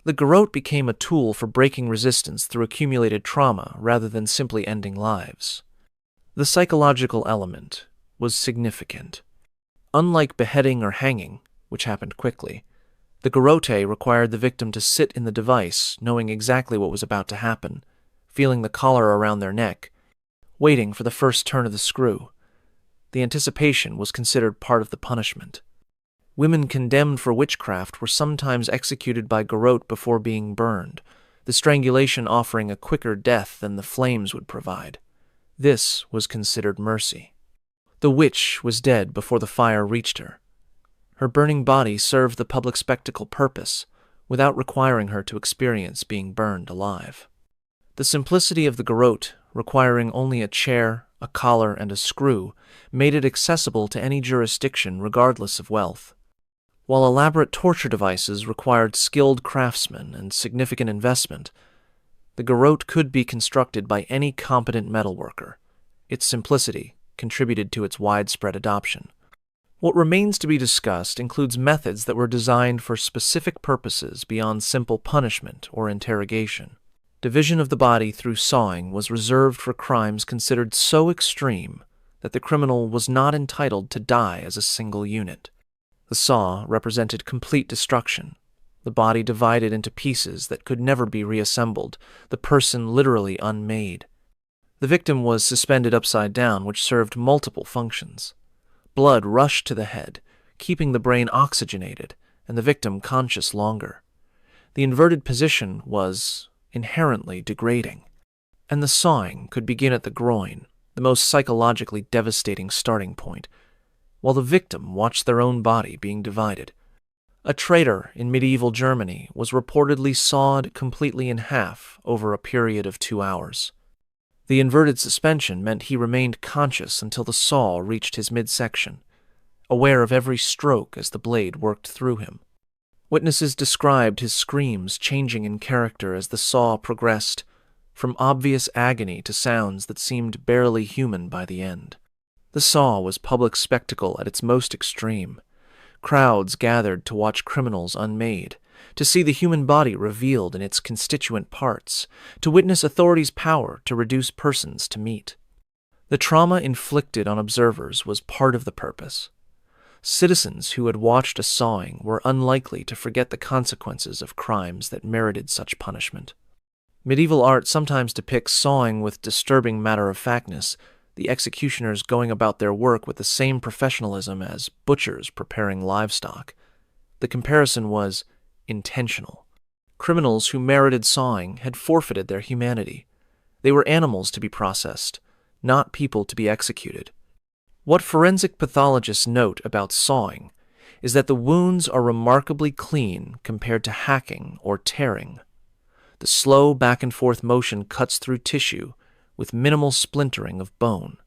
The garrote became a tool for breaking resistance through accumulated trauma rather than simply ending lives. The psychological element was significant. Unlike beheading or hanging, which happened quickly, the garrote required the victim to sit in the device, knowing exactly what was about to happen, feeling the collar around their neck, waiting for the first turn of the screw. The anticipation was considered part of the punishment. Women condemned for witchcraft were sometimes executed by garrote before being burned, the strangulation offering a quicker death than the flames would provide. This was considered mercy. The witch was dead before the fire reached her. Her burning body served the public spectacle purpose, without requiring her to experience being burned alive. The simplicity of the garrote, requiring only a chair, a collar, and a screw, made it accessible to any jurisdiction regardless of wealth. While elaborate torture devices required skilled craftsmen and significant investment, the garrote could be constructed by any competent metalworker. Its simplicity contributed to its widespread adoption. What remains to be discussed includes methods that were designed for specific purposes beyond simple punishment or interrogation. Division of the body through sawing was reserved for crimes considered so extreme that the criminal was not entitled to die as a single unit. The saw represented complete destruction, the body divided into pieces that could never be reassembled, the person literally unmade. The victim was suspended upside down, which served multiple functions. Blood rushed to the head, keeping the brain oxygenated and the victim conscious longer. The inverted position was inherently degrading, and the sawing could begin at the groin, the most psychologically devastating starting point, while the victim watched their own body being divided. A traitor in medieval Germany was reportedly sawed completely in half over a period of 2 hours. The inverted suspension meant he remained conscious until the saw reached his midsection, aware of every stroke as the blade worked through him. Witnesses described his screams changing in character as the saw progressed, from obvious agony to sounds that seemed barely human by the end. The saw was public spectacle at its most extreme. Crowds gathered to watch criminals unmade, to see the human body revealed in its constituent parts, to witness authorities' power to reduce persons to meat. The trauma inflicted on observers was part of the purpose. Citizens who had watched a sawing were unlikely to forget the consequences of crimes that merited such punishment. Medieval art sometimes depicts sawing with disturbing matter-of-factness, the executioners going about their work with the same professionalism as butchers preparing livestock. The comparison was intentional. Criminals who merited sawing had forfeited their humanity. They were animals to be processed, not people to be executed. What forensic pathologists note about sawing is that the wounds are remarkably clean compared to hacking or tearing. The slow back-and-forth motion cuts through tissue with minimal splintering of bone.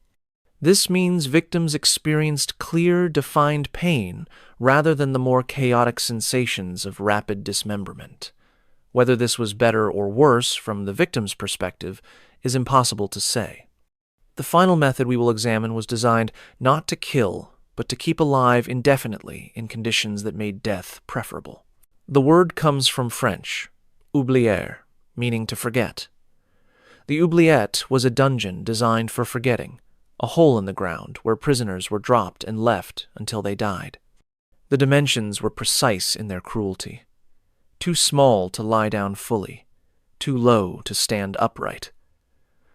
This means victims experienced clear, defined pain rather than the more chaotic sensations of rapid dismemberment. Whether this was better or worse from the victim's perspective is impossible to say. The final method we will examine was designed not to kill, but to keep alive indefinitely in conditions that made death preferable. The word comes from French, oublier, meaning to forget. The oubliette was a dungeon designed for forgetting, a hole in the ground where prisoners were dropped and left until they died. The dimensions were precise in their cruelty. Too small to lie down fully, too low to stand upright.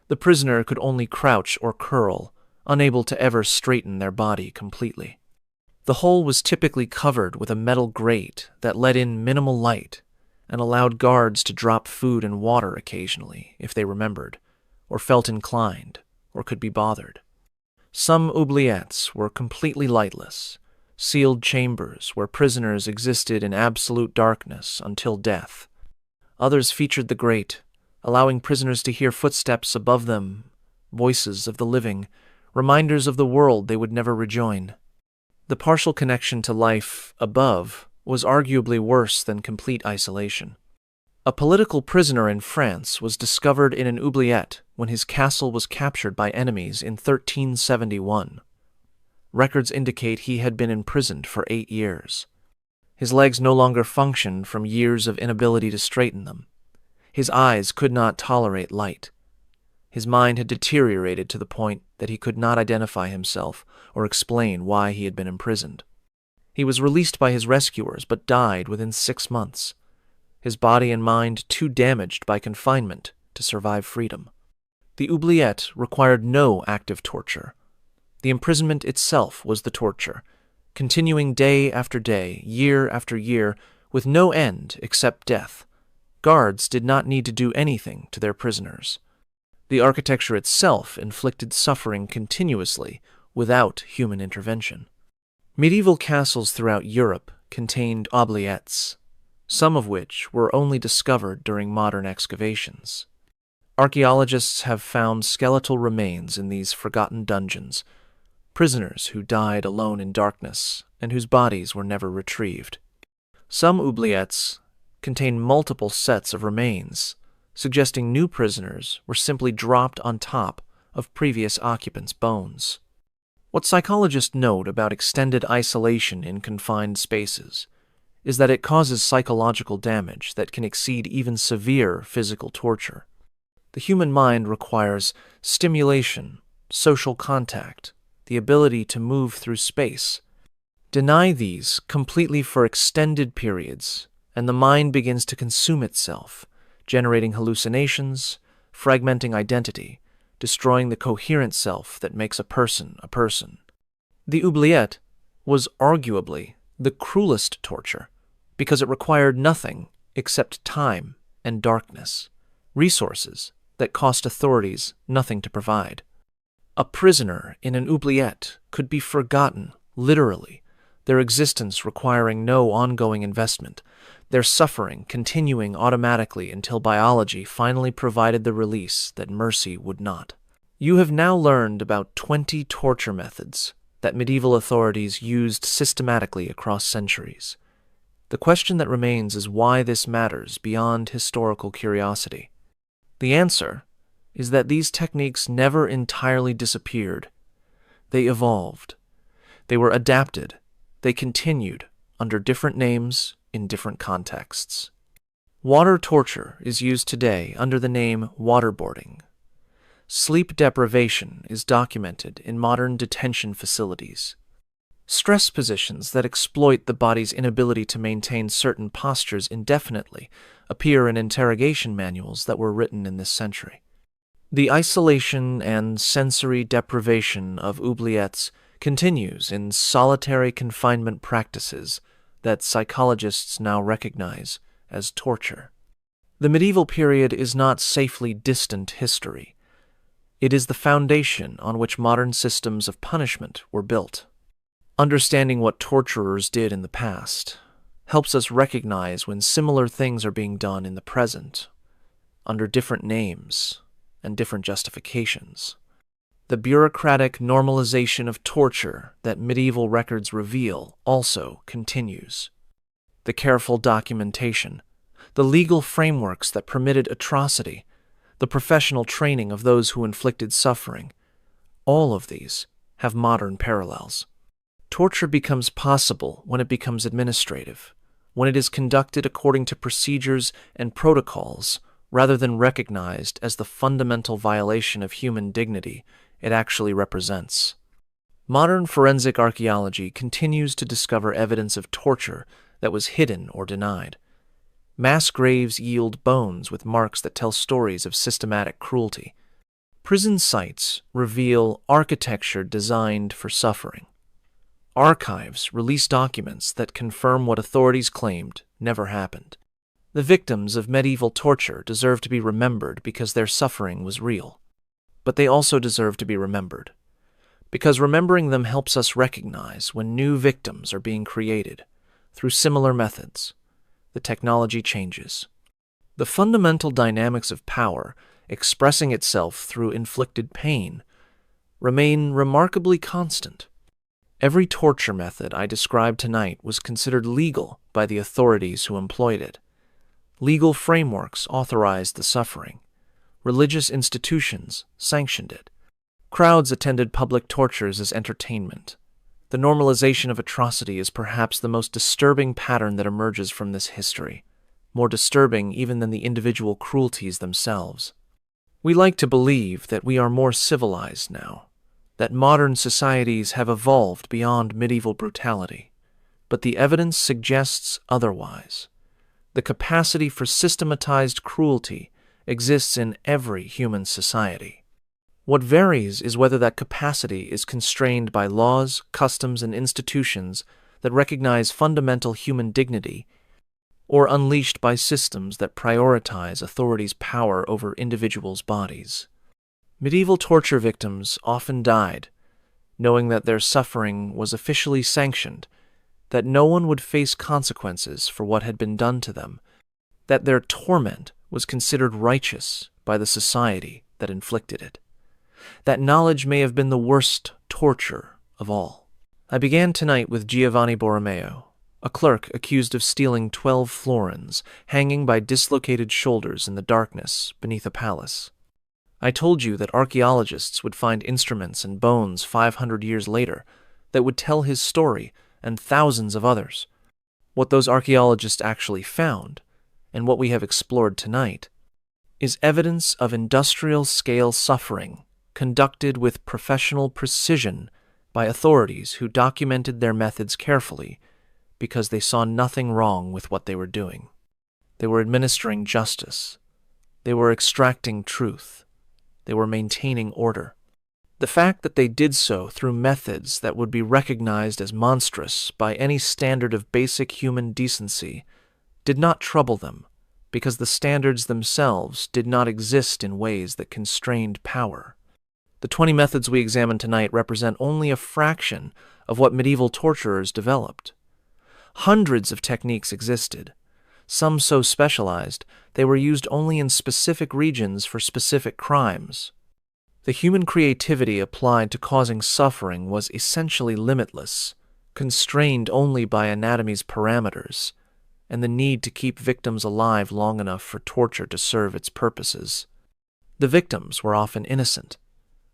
The prisoner could only crouch or curl, unable to ever straighten their body completely. The hole was typically covered with a metal grate that let in minimal light and allowed guards to drop food and water occasionally if they remembered, or felt inclined, or could be bothered. Some oubliettes were completely lightless, sealed chambers where prisoners existed in absolute darkness until death. Others featured the grate, allowing prisoners to hear footsteps above them, voices of the living, reminders of the world they would never rejoin. The partial connection to life above was arguably worse than complete isolation. A political prisoner in France was discovered in an oubliette when his castle was captured by enemies in 1371. Records indicate he had been imprisoned for 8 years. His legs no longer functioned from years of inability to straighten them. His eyes could not tolerate light. His mind had deteriorated to the point that he could not identify himself or explain why he had been imprisoned. He was released by his rescuers but died within 6 months, his body and mind too damaged by confinement to survive freedom. The oubliette required no active torture. The imprisonment itself was the torture, continuing day after day, year after year, with no end except death. Guards did not need to do anything to their prisoners. The architecture itself inflicted suffering continuously without human intervention. Medieval castles throughout Europe contained oubliettes, some of which were only discovered during modern excavations. Archaeologists have found skeletal remains in these forgotten dungeons, prisoners who died alone in darkness and whose bodies were never retrieved. Some oubliettes contain multiple sets of remains, suggesting new prisoners were simply dropped on top of previous occupants' bones. What psychologists note about extended isolation in confined spaces is that it causes psychological damage that can exceed even severe physical torture. The human mind requires stimulation, social contact, the ability to move through space. Deny these completely for extended periods, and the mind begins to consume itself, generating hallucinations, fragmenting identity, destroying the coherent self that makes a person a person. The oubliette was arguably the cruelest torture because it required nothing except time and darkness, resources that cost authorities nothing to provide. A prisoner in an oubliette could be forgotten, literally, their existence requiring no ongoing investment, their suffering continuing automatically until biology finally provided the release that mercy would not. You have now learned about 20 torture methods that medieval authorities used systematically across centuries. The question that remains is why this matters beyond historical curiosity. The answer is that these techniques never entirely disappeared. They evolved. They were adapted. They continued under different names in different contexts. Water torture is used today under the name waterboarding. Sleep deprivation is documented in modern detention facilities. Stress positions that exploit the body's inability to maintain certain postures indefinitely appear in interrogation manuals that were written in this century. The isolation and sensory deprivation of oubliettes continues in solitary confinement practices that psychologists now recognize as torture. The medieval period is not safely distant history. It is the foundation on which modern systems of punishment were built. Understanding what torturers did in the past helps us recognize when similar things are being done in the present, under different names and different justifications. The bureaucratic normalization of torture that medieval records reveal also continues. The careful documentation, the legal frameworks that permitted atrocity, the professional training of those who inflicted suffering, all of these have modern parallels. Torture becomes possible when it becomes administrative, when it is conducted according to procedures and protocols rather than recognized as the fundamental violation of human dignity it actually represents. Modern forensic archaeology continues to discover evidence of torture that was hidden or denied. Mass graves yield bones with marks that tell stories of systematic cruelty. Prison sites reveal architecture designed for suffering. Archives release documents that confirm what authorities claimed never happened. The victims of medieval torture deserve to be remembered because their suffering was real. But they also deserve to be remembered, because remembering them helps us recognize when new victims are being created through similar methods. The technology changes. The fundamental dynamics of power, expressing itself through inflicted pain, remain remarkably constant. Every torture method I described tonight was considered legal by the authorities who employed it. Legal frameworks authorized the suffering. Religious institutions sanctioned it. Crowds attended public tortures as entertainment. The normalization of atrocity is perhaps the most disturbing pattern that emerges from this history, more disturbing even than the individual cruelties themselves. We like to believe that we are more civilized now, that modern societies have evolved beyond medieval brutality, but the evidence suggests otherwise. The capacity for systematized cruelty exists in every human society. What varies is whether that capacity is constrained by laws, customs, and institutions that recognize fundamental human dignity, or unleashed by systems that prioritize authority's power over individuals' bodies. Medieval torture victims often died, knowing that their suffering was officially sanctioned, that no one would face consequences for what had been done to them, that their torment was considered righteous by the society that inflicted it. That knowledge may have been the worst torture of all. I began tonight with Giovanni Borromeo, a clerk accused of stealing 12 florins, hanging by dislocated shoulders in the darkness beneath a palace. I told you that archaeologists would find instruments and bones 500 years later that would tell his story and thousands of others. What those archaeologists actually found, and what we have explored tonight, is evidence of industrial-scale suffering conducted with professional precision by authorities who documented their methods carefully because they saw nothing wrong with what they were doing. They were administering justice. They were extracting truth. They were maintaining order. The fact that they did so through methods that would be recognized as monstrous by any standard of basic human decency did not trouble them, because the standards themselves did not exist in ways that constrained power. The 20 methods we examine tonight represent only a fraction of what medieval torturers developed. Hundreds of techniques existed, some so specialized they were used only in specific regions for specific crimes. The human creativity applied to causing suffering was essentially limitless, constrained only by anatomy's parameters, and the need to keep victims alive long enough for torture to serve its purposes. The victims were often innocent.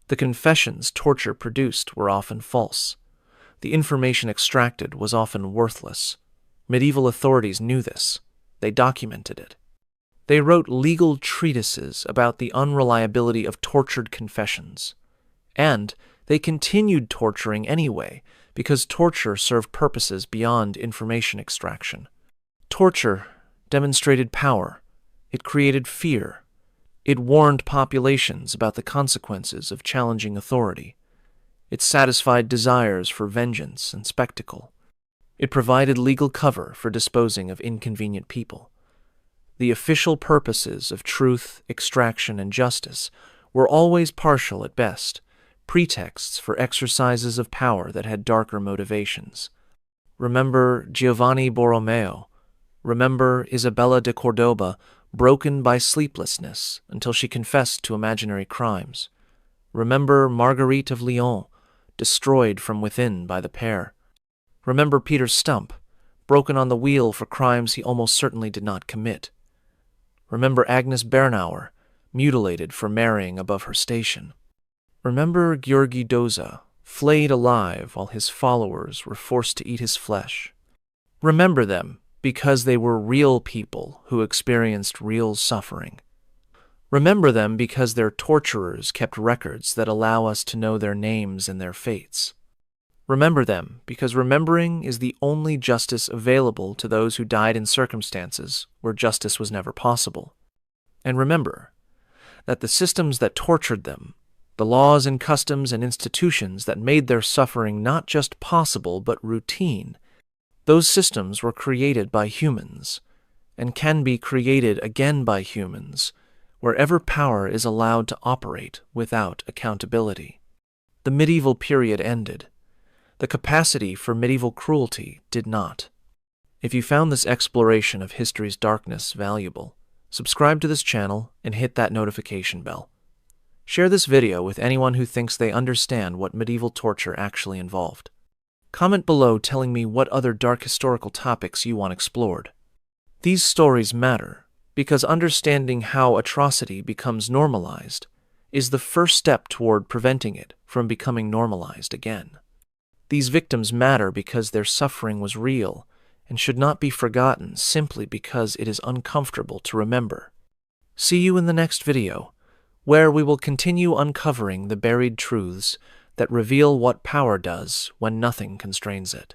The confessions torture produced were often false. The information extracted was often worthless. Medieval authorities knew this. They documented it. They wrote legal treatises about the unreliability of tortured confessions. And they continued torturing anyway, because torture served purposes beyond information extraction. Torture demonstrated power. It created fear. It warned populations about the consequences of challenging authority. It satisfied desires for vengeance and spectacle. It provided legal cover for disposing of inconvenient people. The official purposes of truth, extraction, and justice were always partial at best, pretexts for exercises of power that had darker motivations. Remember Giovanni Borromeo. Remember Isabella de Cordoba, broken by sleeplessness until she confessed to imaginary crimes. Remember Marguerite of Lyon, destroyed from within by the pair. Remember Peter Stump, broken on the wheel for crimes he almost certainly did not commit. Remember Agnes Bernauer, mutilated for marrying above her station. Remember György Doza, flayed alive while his followers were forced to eat his flesh. Remember them because they were real people who experienced real suffering. Remember them because their torturers kept records that allow us to know their names and their fates. Remember them because remembering is the only justice available to those who died in circumstances where justice was never possible. And remember that the systems that tortured them, the laws and customs and institutions that made their suffering not just possible but routine, those systems were created by humans and can be created again by humans wherever power is allowed to operate without accountability. The medieval period ended. The capacity for medieval cruelty did not. If you found this exploration of history's darkness valuable, subscribe to this channel and hit that notification bell. Share this video with anyone who thinks they understand what medieval torture actually involved. Comment below telling me what other dark historical topics you want explored. These stories matter because understanding how atrocity becomes normalized is the first step toward preventing it from becoming normalized again. These victims matter because their suffering was real and should not be forgotten simply because it is uncomfortable to remember. See you in the next video, where we will continue uncovering the buried truths that reveal what power does when nothing constrains it.